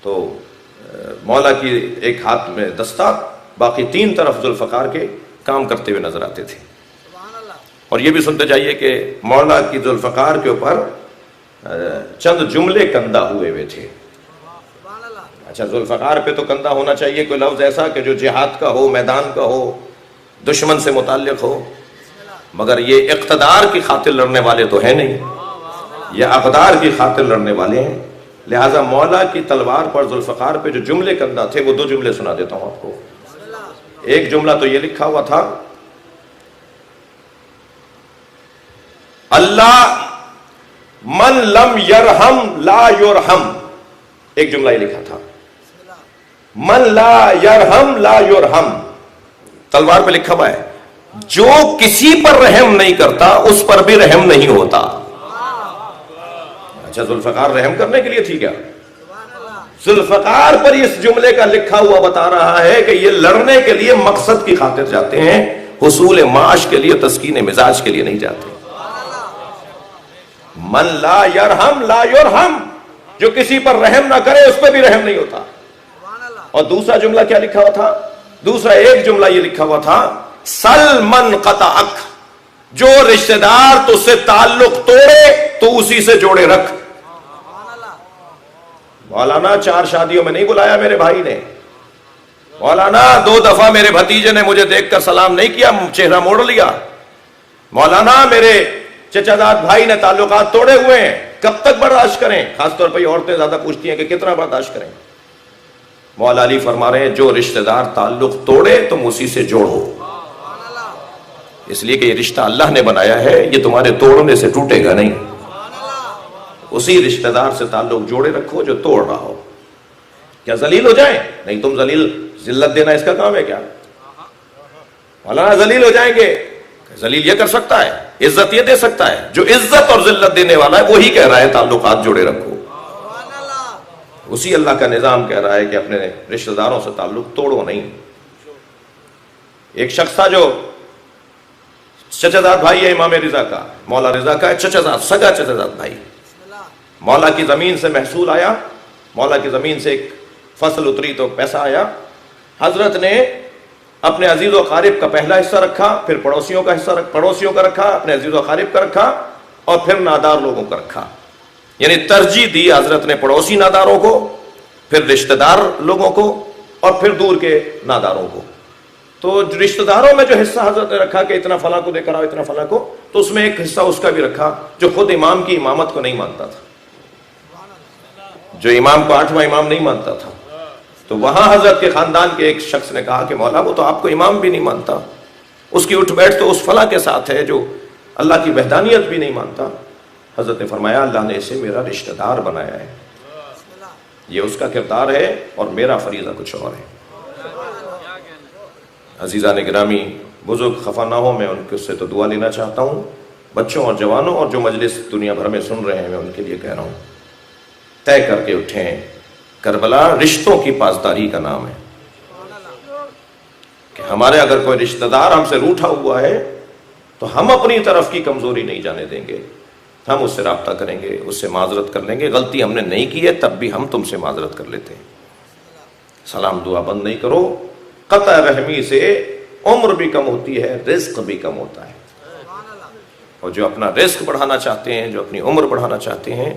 تو مولا کی ایک ہاتھ میں دستہ، باقی تین طرف ذوالفقار کے کام کرتے ہوئے نظر آتے تھے۔ اور یہ بھی سنتے جائیے کہ مولا کی ذوالفقار کے اوپر چند جملے کندہ ہوئے تھے۔ اچھا، ذوالفقار پہ تو کندہ ہونا چاہیے کوئی لفظ ایسا کہ جو جہاد کا ہو، میدان کا ہو، دشمن سے متعلق ہو، مگر یہ اقتدار کی خاطر لڑنے والے تو ہیں نہیں، یہ اقدار کی خاطر لڑنے والے ہیں۔ لہٰذا مولا کی تلوار پر ذوالفقار پہ جو جملے کندہ تھے وہ دو جملے سنا دیتا ہوں آپ کو۔ ایک جملہ تو یہ لکھا ہوا تھا، اللہ من لم یرحم لا یرحم، ایک جملہ یہ لکھا تھا، من لا یرحم لا یرحم، تلوار پہ لکھا ہوا ہے، جو کسی پر رحم نہیں کرتا اس پر بھی رحم نہیں ہوتا. اچھا ذوالفقار رحم کرنے کے لیے تھی کیا؟ ذوالفقار پر اس جملے کا لکھا ہوا بتا رہا ہے کہ یہ لڑنے کے لیے مقصد کی خاطر جاتے ہیں، حصول معاش کے لیے، تسکین مزاج کے لیے نہیں جاتے. من لا یرحم لا یرحم، جو کسی پر رحم نہ کرے اس پہ بھی رحم نہیں ہوتا. اور دوسرا جملہ کیا لکھا ہوا تھا؟ دوسرا ایک جملہ یہ لکھا ہوا تھا، سل من قطعک، جو رشتہ دار تو سے تعلق توڑے تو اسی سے جوڑے رکھ. مولانا 4 شادیوں میں نہیں بلایا میرے بھائی نے، مولانا 2 دفعہ میرے بھتیجے نے مجھے دیکھ کر سلام نہیں کیا، چہرہ موڑ لیا، مولانا میرے چچا داد بھائی نے تعلقات توڑے ہوئے ہیں، کب تک برداشت کریں؟ خاص طور پہ عورتیں زیادہ پوچھتی ہیں کہ کتنا برداشت کریں. مولا علی فرما رہے ہیں جو رشتہ دار تعلق توڑے تم اسی سے جوڑو، اس لیے کہ یہ رشتہ اللہ نے بنایا ہے، یہ تمہارے توڑنے سے ٹوٹے گا نہیں. اسی رشتہ دار سے تعلق جوڑے رکھو جو توڑ رہا ہو. کیا ذلیل ہو جائیں؟ نہیں. تم ذلت دینا اس کا کام ہے کیا؟ مولانا ذلیل ہو جائیں گے. ذلیل یہ کر سکتا ہے، عزت یہ دے سکتا ہے. جو عزت اور ذلت دینے والا ہے وہی کہہ رہا ہے تعلقات جوڑے رکھو. اسی اللہ کا نظام کہہ رہا ہے کہ اپنے رشتہ داروں سے تعلق توڑو نہیں. ایک شخص تھا جو چچا داد بھائی ہے امام رضا کا، مولا رضا کا ہے چچا داد، سگا چچا داد بھائی. مولا کی زمین سے محصول آیا، مولا کی زمین سے ایک فصل اتری تو پیسہ آیا. حضرت نے اپنے عزیز و اقارب کا پہلا حصہ رکھا، پھر پڑوسیوں کا رکھا، اپنے عزیز و اقارب کا رکھا، اور پھر نادار لوگوں کا رکھا. یعنی ترجیح دی حضرت نے پڑوسی ناداروں کو، پھر رشتہ دار لوگوں کو، اور پھر دور کے ناداروں کو. تو رشتہ داروں میں جو حصہ حضرت نے رکھا کہ اتنا فلاں کو دے کر آؤ، اتنا فلاں کو، تو اس میں ایک حصہ اس کا بھی رکھا جو خود امام کی امامت کو نہیں مانتا تھا، جو امام کو 8واں امام نہیں مانتا تھا. تو وہاں حضرت کے خاندان کے ایک شخص نے کہا کہ مولا وہ تو آپ کو امام بھی نہیں مانتا، اس کی اٹھ بیٹھ تو اس فلاں کے ساتھ ہے جو اللہ کی وحدانیت بھی نہیں مانتا. حضرت نے فرمایا اللہ نے اسے میرا رشتہ دار بنایا ہے، یہ اس کا کردار ہے اور میرا فریضہ کچھ اور ہے. عزیزان گرامی، بزرگ خفا نہ ہو، میں ان سے تو دعا لینا چاہتا ہوں. بچوں اور جوانوں اور جو مجلس دنیا بھر میں سن رہے ہیں، میں ان کے لیے کہہ رہا ہوں، طے کر کے اٹھیں. کربلا رشتوں کی پاسداری کا نام ہے کہ ہمارے اگر کوئی رشتہ دار ہم سے روٹھا ہوا ہے تو ہم اپنی طرف کی کمزوری نہیں جانے دیں گے. ہم اس سے رابطہ کریں گے، اس سے معذرت کر لیں گے. غلطی ہم نے نہیں کی ہے تب بھی ہم تم سے معذرت کر لیتے ہیں. سلام دعا بند نہیں کرو. قطع رحمی سے عمر بھی کم ہوتی ہے، رزق بھی کم ہوتا ہے. اور جو اپنا رزق بڑھانا چاہتے ہیں، جو اپنی عمر بڑھانا چاہتے ہیں،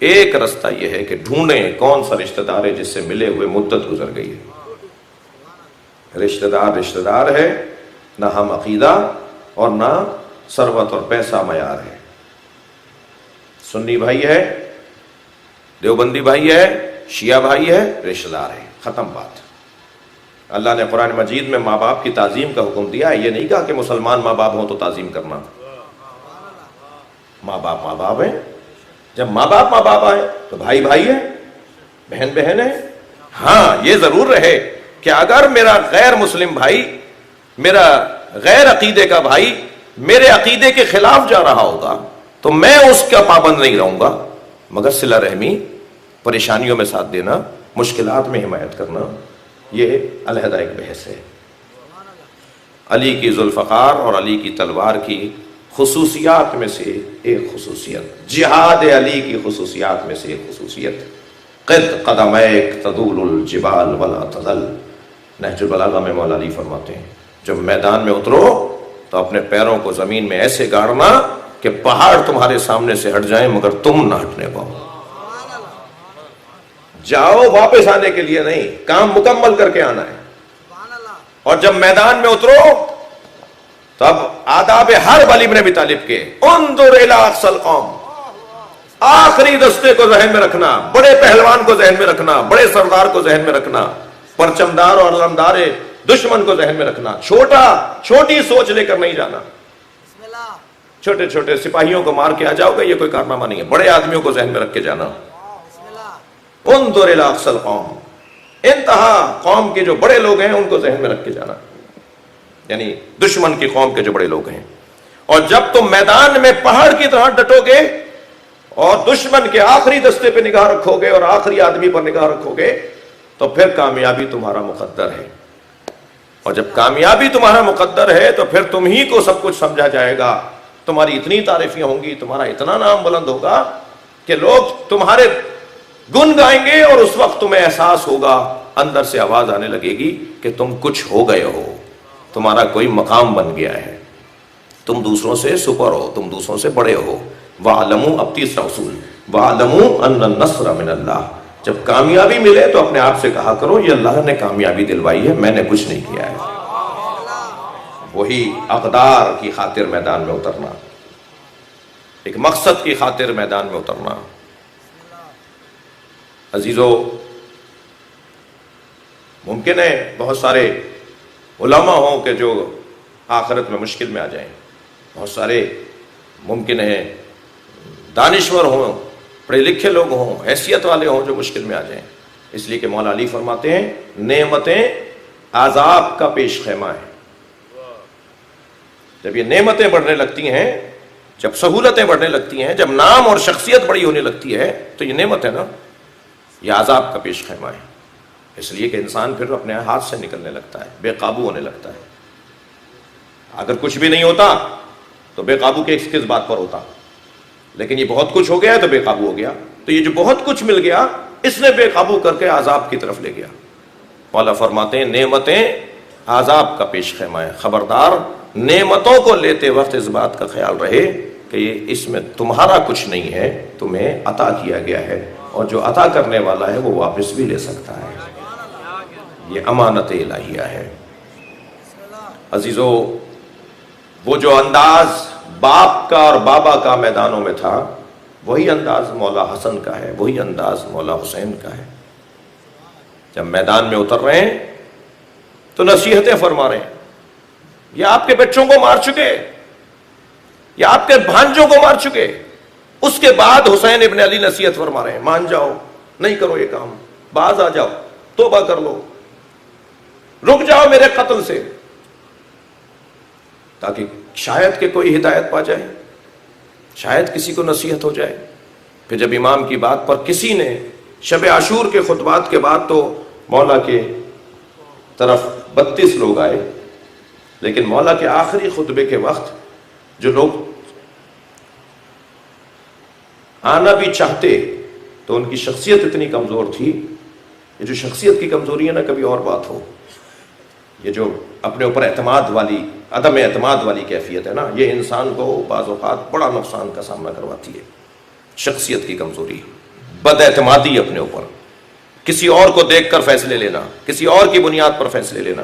ایک رستہ یہ ہے کہ ڈھونڈیں کون سا رشتہ دار ہے جس سے ملے ہوئے مدت گزر گئی ہے. رشتہ دار ہے، نہ ہم عقیدہ اور نہ ثروت اور پیسہ معیار ہے. سنی بھائی ہے، دیوبندی بھائی ہے، شیعہ بھائی ہے، رشتہ دار ہے، ختم بات. اللہ نے قرآن مجید میں ماں باپ کی تعظیم کا حکم دیا ہے. یہ نہیں کہا کہ مسلمان ماں باپ ہوں تو تعظیم کرنا. ماں باپ ہیں. جب ماں باپ آئے تو بھائی بھائی ہے، بہن بہن ہے. ہاں یہ ضرور رہے کہ اگر میرا غیر مسلم بھائی، میرا غیر عقیدے کا بھائی میرے عقیدے کے خلاف جا رہا ہوگا تو میں اس کا پابند نہیں رہوں گا، مگر صلہ رحمی، پریشانیوں میں ساتھ دینا، مشکلات میں حمایت کرنا، یہ علیحدہ ایک بحث ہے. علی کی ذوالفقار اور علی کی تلوار کی خصوصیات میں سے ایک خصوصیت، جہاد علی کی خصوصیات میں سے ایک خصوصیت، قد قدمیک تدول الجبال ولا تزل. نہج البلاغہ میں مولا علی فرماتے ہیں جب میدان میں اترو تو اپنے پیروں کو زمین میں ایسے گاڑنا کہ پہاڑ تمہارے سامنے سے ہٹ جائیں مگر تم نہ ہٹنے پاؤ. جاؤ واپس آنے کے لیے نہیں، کام مکمل کر کے آنا ہے. اور جب میدان میں اترو تو اب آداب حرب علی بن ابی طالب کے، انظر الی اقصی القوم، آخری دستے کو ذہن میں رکھنا، بڑے پہلوان کو ذہن میں رکھنا، بڑے سردار کو ذہن میں رکھنا، پرچمدار اور علمدار دشمن کو ذہن میں رکھنا. چھوٹی سوچ لے کر نہیں جانا. چھوٹے چھوٹے سپاہیوں کو مار کے آ جاؤ گے یہ کوئی کارنامہ نہیں ہے. بڑے آدمیوں کو ذہن میں رکھ کے جانا. انظر الی اقصی القوم، انتہا قوم کے جو بڑے لوگ ہیں ان کو ذہن میں رکھ کے جانا. یعنی دشمن کی قوم کے جو بڑے لوگ ہیں. اور جب تم میدان میں پہاڑ کی طرح ڈٹو گے اور دشمن کے آخری دستے پہ نگاہ رکھو گے اور آخری آدمی پر نگاہ رکھو گے تو پھر کامیابی تمہارا مقدر ہے. اور جب کامیابی تمہارا مقدر ہے تو پھر تم ہی کو سب کچھ سمجھا جائے گا, تمہاری اتنی تعریفیں ہوں گی, تمہارا اتنا نام بلند ہوگا کہ لوگ تمہارے گن گائیں گے, اور اس وقت تمہیں احساس ہوگا, اندر سے آواز آنے لگے گی کہ تم کچھ ہو گئے ہو, تمہارا کوئی مقام بن گیا ہے, تم دوسروں سے سپر ہو, تم دوسروں سے بڑے ہو. وَعْلَمُوا, اب تیسرا اصول, وَعْلَمُوا أَنَّ النَّصْرَ مِنَ اللَّهِ. جب کامیابی ملے تو اپنے آپ سے کہا کرو یہ اللہ نے کامیابی دلوائی ہے, میں نے کچھ نہیں کیا ہے. وہی اقدار کی خاطر میدان میں اترنا, ایک مقصد کی خاطر میدان میں اترنا. عزیزو, ممکن ہے بہت سارے علماء ہوں کہ جو آخرت میں مشکل میں آ جائیں, بہت سارے ممکن ہے دانشور ہوں, پڑھے لکھے لوگ ہوں, حیثیت والے ہوں جو مشکل میں آ جائیں. اس لیے کہ مولا علی فرماتے ہیں نعمتیں عذاب کا پیش خیمہ ہے. جب یہ نعمتیں بڑھنے لگتی ہیں, جب سہولتیں بڑھنے لگتی ہیں, جب نام اور شخصیت بڑی ہونے لگتی ہے, تو یہ نعمت ہے نا, یہ عذاب کا پیش خیمہ ہے. اس لیے کہ انسان پھر اپنے ہاتھ سے نکلنے لگتا ہے, بے قابو ہونے لگتا ہے. اگر کچھ بھی نہیں ہوتا تو بے قابو کس بات پر ہوتا, لیکن یہ بہت کچھ ہو گیا ہے تو بے قابو ہو گیا. تو یہ جو بہت کچھ مل گیا اس نے بے قابو کر کے عذاب کی طرف لے گیا. مولا فرماتے ہیں نعمتیں عذاب کا پیش خیمہ ہے, خبردار نعمتوں کو لیتے وقت اس بات کا خیال رہے کہ یہ اس میں تمہارا کچھ نہیں ہے, تمہیں عطا کیا گیا ہے, اور جو عطا کرنے والا ہے وہ واپس بھی لے سکتا ہے. یہ امانت الہیہ ہے. عزیزو, وہ جو انداز باپ کا اور بابا کا میدانوں میں تھا وہی انداز مولا حسن کا ہے, وہی انداز مولا حسین کا ہے. جب میدان میں اتر رہے ہیں تو نصیحتیں فرما رہے ہیں. یہ آپ کے بچوں کو مار چکے, یا آپ کے بھانجوں کو مار چکے. اس کے بعد حسین ابن علی نصیحت فرما رہے ہیں مان جاؤ, نہیں کرو یہ کام, باز آ جاؤ, توبہ کر لو, رک جاؤ میرے قتل سے, تاکہ شاید کہ کوئی ہدایت پا جائے, شاید کسی کو نصیحت ہو جائے. پھر جب امام کی بات پر کسی نے شب عاشور کے خطبات کے بعد تو مولا کے طرف 32 لوگ آئے, لیکن مولا کے آخری خطبے کے وقت جو لوگ آنا بھی چاہتے تو ان کی شخصیت اتنی کمزور تھی. یہ جو شخصیت کی کمزوری ہے نا, کبھی اور بات ہو, یہ جو اپنے اوپر اعتماد والی, عدم اعتماد والی کیفیت ہے نا, یہ انسان کو بعض اوقات بڑا نقصان کا سامنا کرواتی ہے. شخصیت کی کمزوری, بد اعتمادی اپنے اوپر, کسی اور کو دیکھ کر فیصلے لینا, کسی اور کی بنیاد پر فیصلے لینا,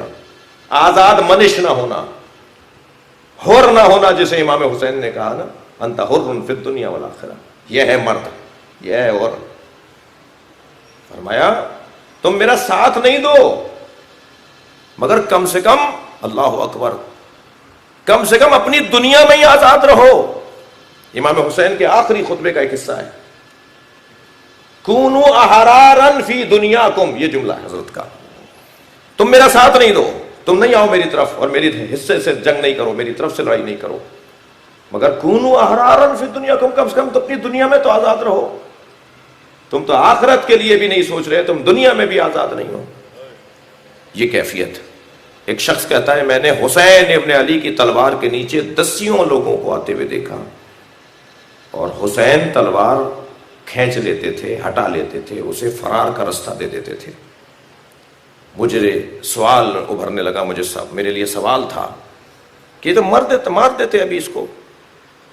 آزاد منش نہ ہونا, حر نہ ہونا, جسے امام حسین نے کہا نا انت حر فی الدنیا والآخرہ, یہ ہے مرد, یہ ہے عورت. فرمایا تم میرا ساتھ نہیں دو مگر کم سے کم, اللہ اکبر, کم سے کم اپنی دنیا میں ہی آزاد رہو. امام حسین کے آخری خطبے کا ایک حصہ ہے کونوا احرارا فی دنیاکم, یہ جملہ ہے حضرت کا. تم میرا ساتھ نہیں دو, تم نہیں آؤ میری طرف اور میری حصے سے جنگ نہیں کرو, میری طرف سے لڑائی نہیں کرو, مگر کونوا احرارا فی دنیاکم, کم سے کم تو اپنی دنیا میں تو آزاد رہو. تم تو آخرت کے لیے بھی نہیں سوچ رہے, تم دنیا میں بھی آزاد نہیں ہو. یہ کیفیت. ایک شخص کہتا ہے میں نے حسین ابن علی کی تلوار کے نیچے دسیوں لوگوں کو آتے ہوئے دیکھا, اور حسین تلوار کھینچ لیتے تھے, ہٹا لیتے تھے, اسے فرار کا رستہ دے دیتے تھے. مجھے سوال ابھرنے لگا, میرے لیے سوال تھا کہ تو مار دیتے ابھی اس کو,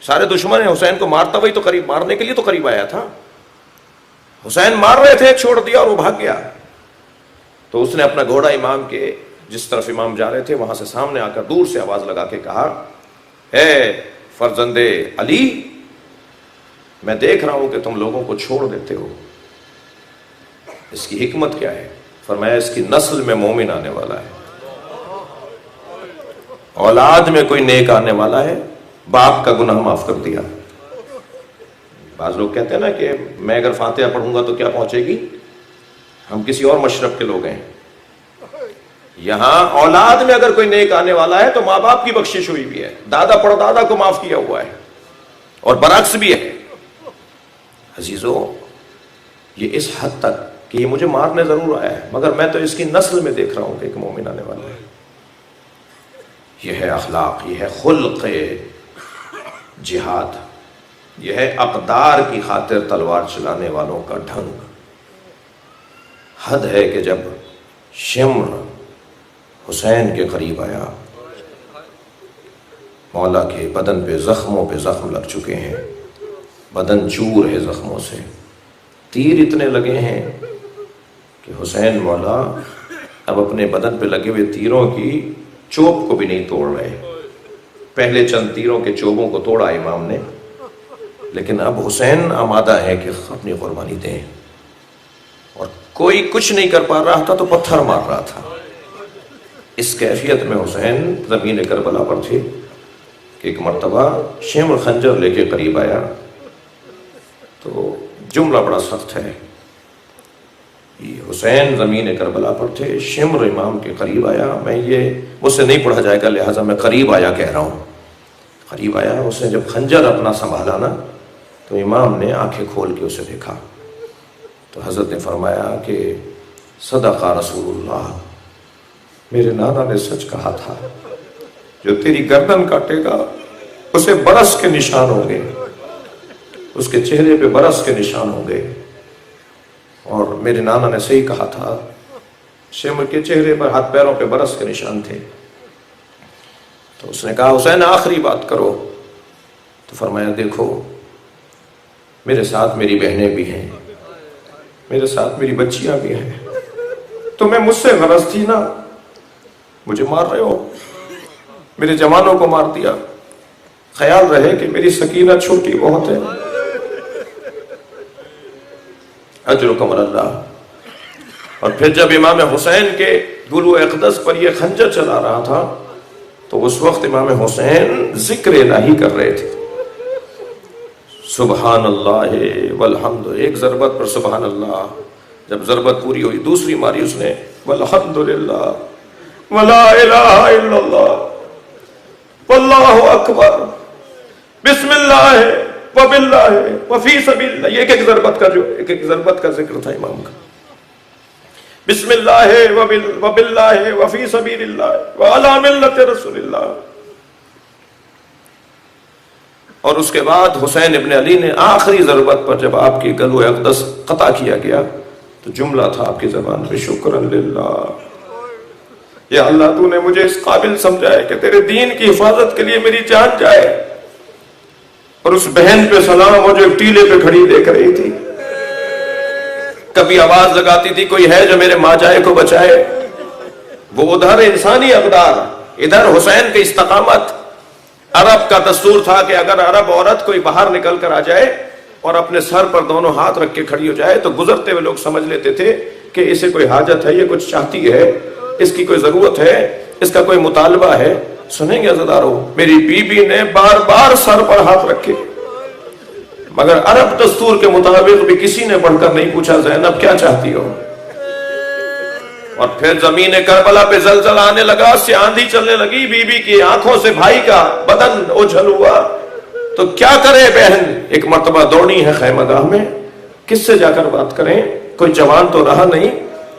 سارے دشمن ہیں, حسین کو مارتا وہی تو قریب, مارنے کے لیے تو قریب آیا تھا. حسین مار رہے تھے, چھوڑ دیا اور وہ بھاگ گیا. تو اس نے اپنا گھوڑا امام کے جس طرف امام جا رہے تھے وہاں سے سامنے آ کر دور سے آواز لگا کے کہا اے فرزند علی, میں دیکھ رہا ہوں کہ تم لوگوں کو چھوڑ دیتے ہو, اس کی حکمت کیا ہے؟ فرمایا اس کی نسل میں مومن آنے والا ہے, اولاد میں کوئی نیک آنے والا ہے, باپ کا گناہ معاف کر دیا. بعض لوگ کہتے ہیں نا کہ میں اگر فاتحہ پڑھوں گا تو کیا پہنچے گی, ہم کسی اور مشرب کے لوگ ہیں. یہاں اولاد میں اگر کوئی نیک آنے والا ہے تو ماں باپ کی بخشش ہوئی بھی ہے، دادا پردادا کو معاف کیا ہوا ہے، اور برعکس بھی ہے۔ عزیزو، یہ اس حد تک کہ یہ مجھے مارنے ضرور آیا ہے، مگر میں تو اس کی نسل میں دیکھ رہا ہوں کہ ایک مومن آنے والا ہے۔ یہ ہے اخلاق، یہ ہے خلق جہاد، یہ ہے اقدار کی خاطر تلوار چلانے والوں کا ڈھنگ۔ حد ہے کہ جب شمر حسین کے قریب آیا، مولا کے بدن پہ زخموں پہ زخم لگ چکے ہیں، بدن چور ہے زخموں سے، تیر اتنے لگے ہیں کہ حسین مولا اب اپنے بدن پہ لگے ہوئے تیروں کی چوب کو بھی نہیں توڑ رہے۔ پہلے چند تیروں کے چوبوں کو توڑا امام نے، لیکن اب حسین آمادہ ہے کہ اپنی قربانی دیں، اور کوئی کچھ نہیں کر پا رہا تھا تو پتھر مار رہا تھا۔ اس کیفیت میں حسین زمین کربلا پر تھے کہ ایک مرتبہ شمر خنجر لے کے قریب آیا، تو جملہ بڑا سخت ہے۔ یہ حسین زمین کربلا پر تھے، شمر امام کے قریب آیا، میں یہ مجھ سے نہیں پڑھا جائے گا لہٰذا میں قریب آیا کہہ رہا ہوں۔ قریب آیا، اس نے جب خنجر اپنا سنبھالا نا تو امام نے آنکھیں کھول کے اسے دیکھا، تو حضرت نے فرمایا کہ صدق رسول اللہ، میرے نانا نے سچ کہا تھا، جو تیری گردن کاٹے گا اسے برس کے نشان ہوں گے، اس کے چہرے پہ برس کے نشان ہوں گے۔ اور میرے نانا نے صحیح کہا تھا، شمر کے چہرے پر ہاتھ پیروں پہ برس کے نشان تھے۔ تو اس نے کہا حسین آخری بات کرو، تو فرمایا دیکھو میرے ساتھ میری بہنیں بھی ہیں، میرے ساتھ میری بچیاں بھی ہیں، تمہیں مجھ سے غرض تھی نا، مجھے مار رہے ہو، میرے جوانوں کو مار دیا، خیال رہے کہ میری سکینہ چھوٹی بہت ہے، اجرکم اللہ۔ اور پھر جب امام حسین کے گلو اقدس پر یہ خنجر چلا رہا تھا تو اس وقت امام حسین ذکر الہی کر رہے تھے، سبحان اللہ والحمد، ایک ضربت پر سبحان اللہ، جب ضربت پوری ہوئی دوسری ماری اس نے والحمدللہ ولا الہ الا اللہ واللہ اکبر بسم اللہ وباللہ وفی سبیل اللہ، یہ ایک ایک ضربت کا ذکر تھا امام کا، بسم اللہ وباللہ وفی سبیل اللہ وعلی ملت رسول اللہ۔ اور اس کے بعد حسین ابن علی نے آخری ضربت پر جب آپ کی گلو اقدس قطع کیا گیا تو جملہ تھا آپ کی زبان پہ شکرن للہ، یا اللہ تو نے مجھے اس قابل سمجھا ہے کہ تیرے دین کی حفاظت کے لیے میری جان جائے۔ اور اس بہن پہ سلام ہو جو ایک ٹیلے پہ کھڑی دیکھ رہی تھی، کبھی آواز لگاتی تھی کوئی ہے جو میرے ماں جائے کو بچائے، وہ ادھر انسانی اقدار، ادھر حسین کی استقامت۔ عرب کا دستور تھا کہ اگر عرب عورت کوئی باہر نکل کر آ جائے اور اپنے سر پر دونوں ہاتھ رکھ کے کھڑی ہو جائے تو گزرتے ہوئے لوگ سمجھ لیتے تھے کہ اسے کوئی حاجت ہے، یہ کچھ چاہتی ہے، اس کی کوئی ضرورت ہے، اس کا کوئی مطالبہ ہے۔ سنیں گے عزیزارو، میری بیوی نے بار بار سر پر ہاتھ رکھے، مگر عرب دستور کے مطابق بھی کسی نے بڑھ کر نہیں پوچھا زینب کیا چاہتی ہو۔ اور پھر زمین کربلا پہ زلزلہ آنے لگا، سے آندھی چلنے لگی، بیوی کی آنکھوں سے بھائی کا بدن اوجھل ہوا، تو کیا کرے بہن؟ ایک مرتبہ دوڑی ہے خیمہ گاہ میں، کس سے جا کر بات کریں؟ کوئی جوان تو رہا نہیں۔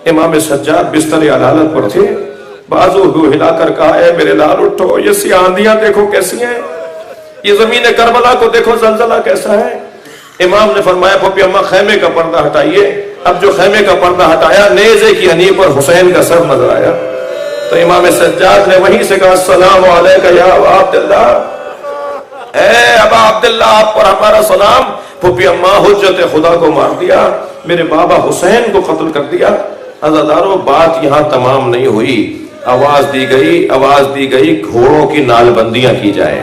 امام سجاد بستر علالت پر تھے، بازو ہلا کر کہا اے میرے لال اٹھو، یہ سی آندھیاں دیکھو کیسی ہیں، یہ زمین کربلا کو دیکھو زلزلہ کیسا ہے۔ امام نے فرمایا پھوپھی اماں خیمے کا پردہ ہٹائیے۔ اب جو خیمے کا پردہ ہٹایا، نیزے کی ہنی پر حسین کا سر نظر آیا، تو امام سجاد نے وہیں سے کہا السلام علیکہ یا ابا عبداللہ، اے ابا عبداللہ آپ پر ہمارا سلام۔ پھوپھی اماں حجت خدا کو مار دیا، میرے بابا حسین کو قتل کر دیا۔ عزیزارو بات یہاں تمام نہیں ہوئی، آواز دی گئی گھوڑوں کی نال بندیاں کی جائیں۔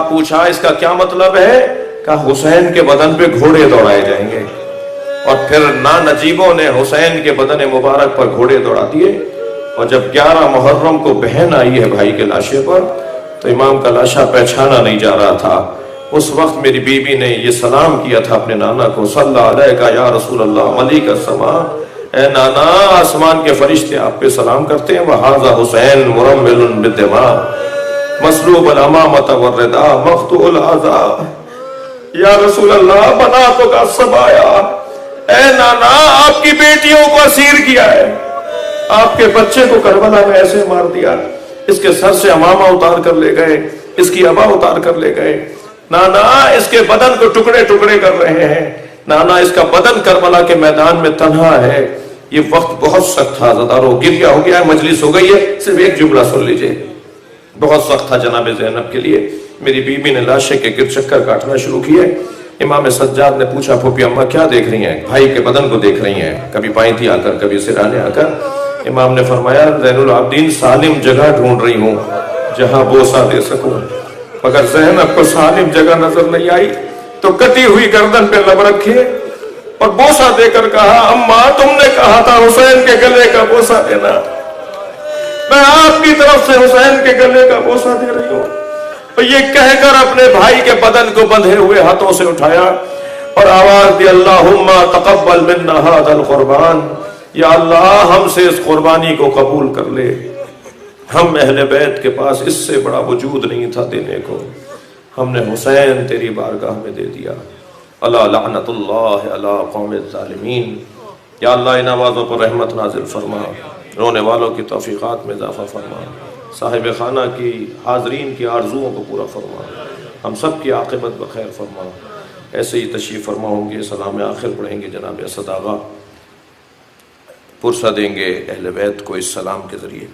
پوچھا اس کا کیا مطلب ہے؟ کہا حسین کے بدن پہ گھوڑے دوڑائے جائیں گے۔ اور پھر نجیبوں نے حسین کے بدن مبارک پر گھوڑے دوڑا دیے۔ اور جب 11 محرم کو بہن آئی ہے بھائی کے لاشے پر، تو امام کا لاشا پہچانا نہیں جا رہا تھا۔ اس وقت میری بیوی نے یہ سلام کیا تھا اپنے نانا کو، صلی اللہ علیہ یا رسول اللہ ملیک السما اے نانا آسمان کے فرشتے آپ پہ سلام کرتے ہیں. وَهَذَا حسین مرمل بالدماء مسلوب الامامۃ والردا مقطوع الاعضاء. یا رسول اللہ بناتوں کا سبایا، اے نانا آپ کی بیٹیوں کو اسیر کیا ہے، آپ کے بچے کو کربلا میں ایسے مار دیا، اس کے سر سے امامہ اتار کر لے گئے، اس کی ابا اتار کر لے گئے. نانا اس کے بدن کو ٹکڑے ٹکڑے کر رہے ہیں. نانا اس کا بدن کربلا کے میدان میں تنہا ہے. یہ وقت بہت سخت تھا زدارو، گر ہو گیا ہے، مجلس ہو گئی ہے. صرف ایک جملہ سن لیجئے، بہت سخت تھا جناب زینب کے لیے. میری بیوی نے لاشے کے گر چکر کاٹنا شروع کیے. امام سجاد نے پوچھا پھوپھی اماں کیا دیکھ رہی ہیں؟ بھائی کے بدن کو دیکھ رہی ہیں، کبھی پائنتی آ کر کبھی سرانے آ کر. امام نے فرمایا زین العابدین سالم جگہ ڈھونڈ رہی ہوں جہاں بوسہ دے سکوں، مگر زینب کو سالم جگہ نظر نہیں آئی تو کٹی ہوئی گردن پہ لب رکھے اور بوسہ دے کر کہا اماں تم نے کہا تھا حسین کے گلے کا بوسہ دینا، میں آپ کی طرف سے حسین کے گلے کا بوسہ دے رہی ہوں. تو یہ کہہ کر اپنے بھائی کے بدن کو بندھے ہوئے ہاتھوں سے اٹھایا اور آواز دی اللہم تقبل منا ھذا القربان، یا اللہ ہم سے اس قربانی کو قبول کر لے. ہم اہل بیت کے پاس اس سے بڑا وجود نہیں تھا دینے کو، ہم نے حسین تیری بارگاہ میں دے دیا. الا لعنت اللہ علی قوم الظالمین. یا اللہ ان آوازوں پر رحمت نازل فرما، رونے والوں کی توفیقات میں اضافہ فرما، صاحب خانہ کی حاضرین کی آرزوؤں کو پورا فرما، ہم سب کی عاقبت بخیر فرما. ایسے ہی تشریف فرما ہوں گے، سلام آخر پڑھیں گے، جناب اسد آغا پرسہ دیں گے اہل بیت کو اس سلام کے ذریعے.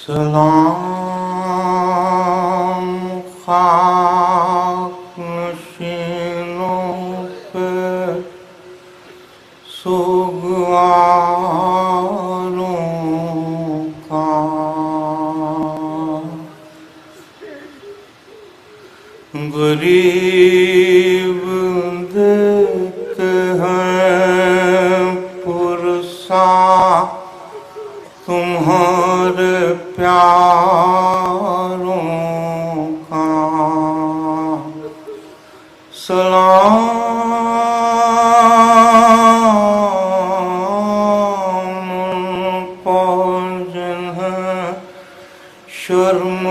سلام خاک نشینوں پہ سوگواروں کا، غریب دیکھتے ہیں پرسا تمہارے پیاروں کا. سلام پر جنہیں شرم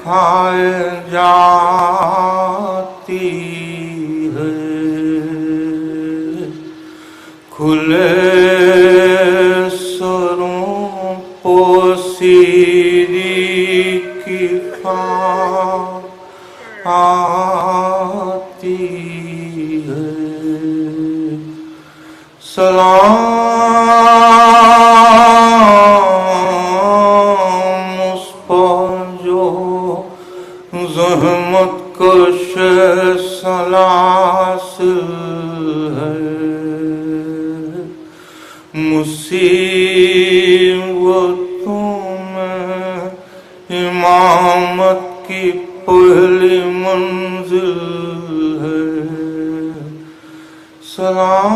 کھائے جاتی ہے، کھلے سروں پوسیدی کی خواہ آتی ہے. سلام اس پر جو زحمت کش سلاسل ہے، مصیبتوں میں امامت کی پہلی منزل ہے. سلام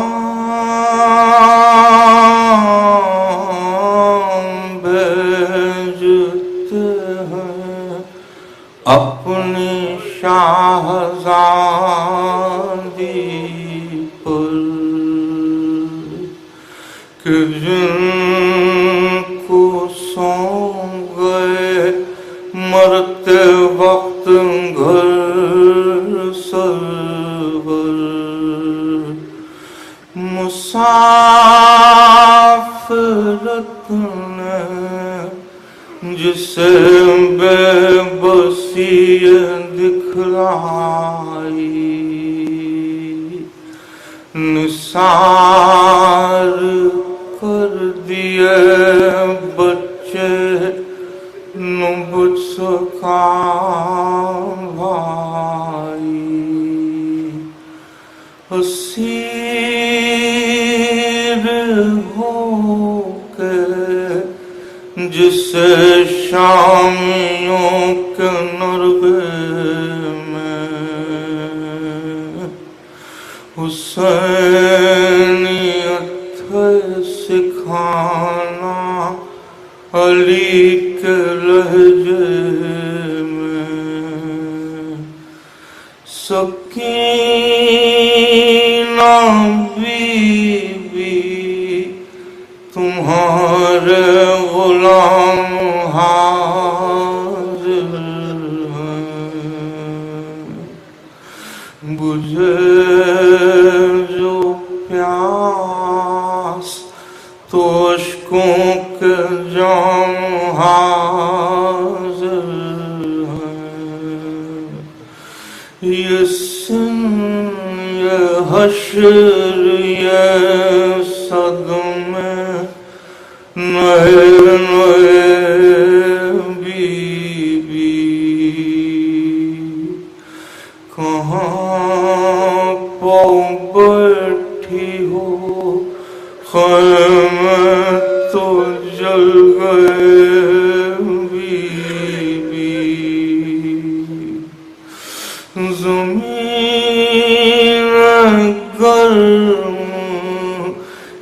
بھیجتے ہیں اپنی شاہزادی پر کہ جن کو سو گئے مرتے وقت گھر سرور، مسافرت نے جسے بے بسی دکھلائی، نثار کر دیے بچے نبت سکا بھائی. اسیر ہو کے جسے شامیوں کے نرغے میں حسینیت ہے سکھانا علی کے لہجے میں سکینہ بی بی تمہارے غلام حاضر ہیں بجھے جو پیاس تو اشکوں کے جام حاضر ہیں یہ سن یہ حشر یہ صدمے نئے نئے بی بی کہاں پاؤ بیٹھی ہو خیمے تو جل گئے بی بی زمین گرم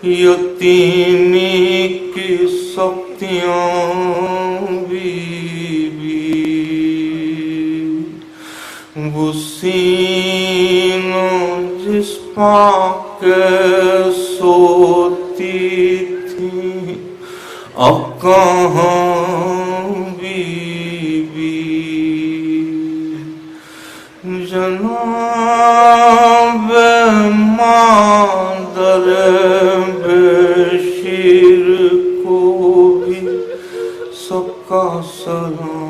یتیمی کی سختیاں بی بی وہ سینہ جس پا کے سوتی تھی اب کہاں بی بی جناب مادر بشیر کو بھی سب کا سلام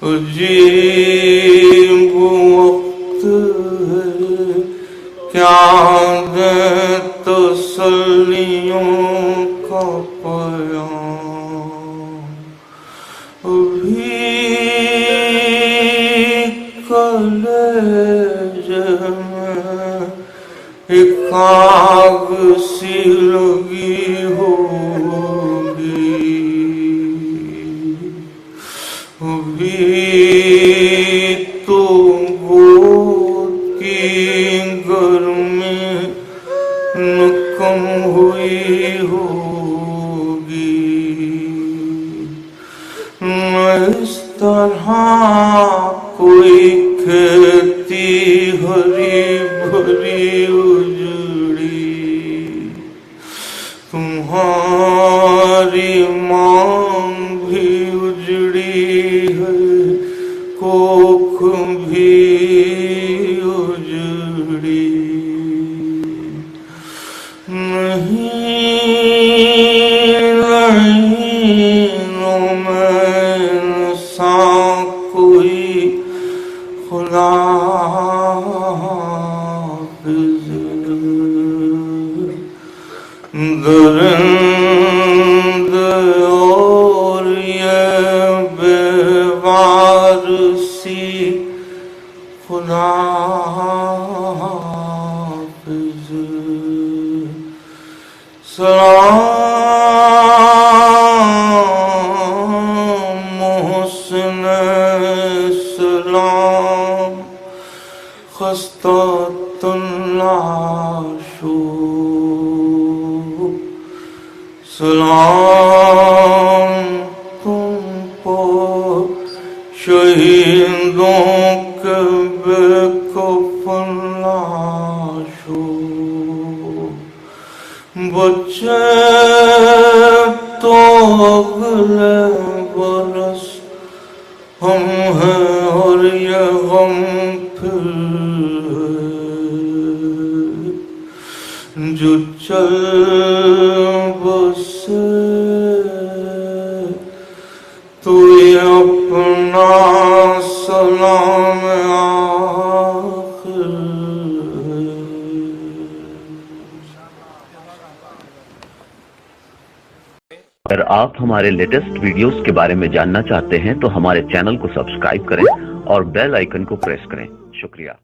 عجیب وقت ہے کیا دیں تسلیوں کا پیام ابھی کلیجے میں ایک آگ سی لگی ہوگی ابھی تو گود کی گرمی نہ کم ہوئی ہوگی نہ اس طرح کوئی کھیتی ہری بھری اجڑی تمہاری مانگ بھی اجڑی ہے کوکھ بھی اجڑی نہیں میں سان کوئی خدا حافظ درند اور یہ بے وارسی خدا حافظ سلام محسن سلام خستۃ العاشو سلام تم پر شہیدوں کے بے کفن لاشوں بچے تو اگلے برس ہم ہیں اور یہ غم پھر جو چل بسے تو یہ اپنا سلام آخر اگر آپ ہمارے لیٹسٹ ویڈیوز کے بارے میں جاننا چاہتے ہیں تو ہمارے چینل کو سبسکرائب کریں اور بیل آئیکن کو پریس کریں۔ شکریہ۔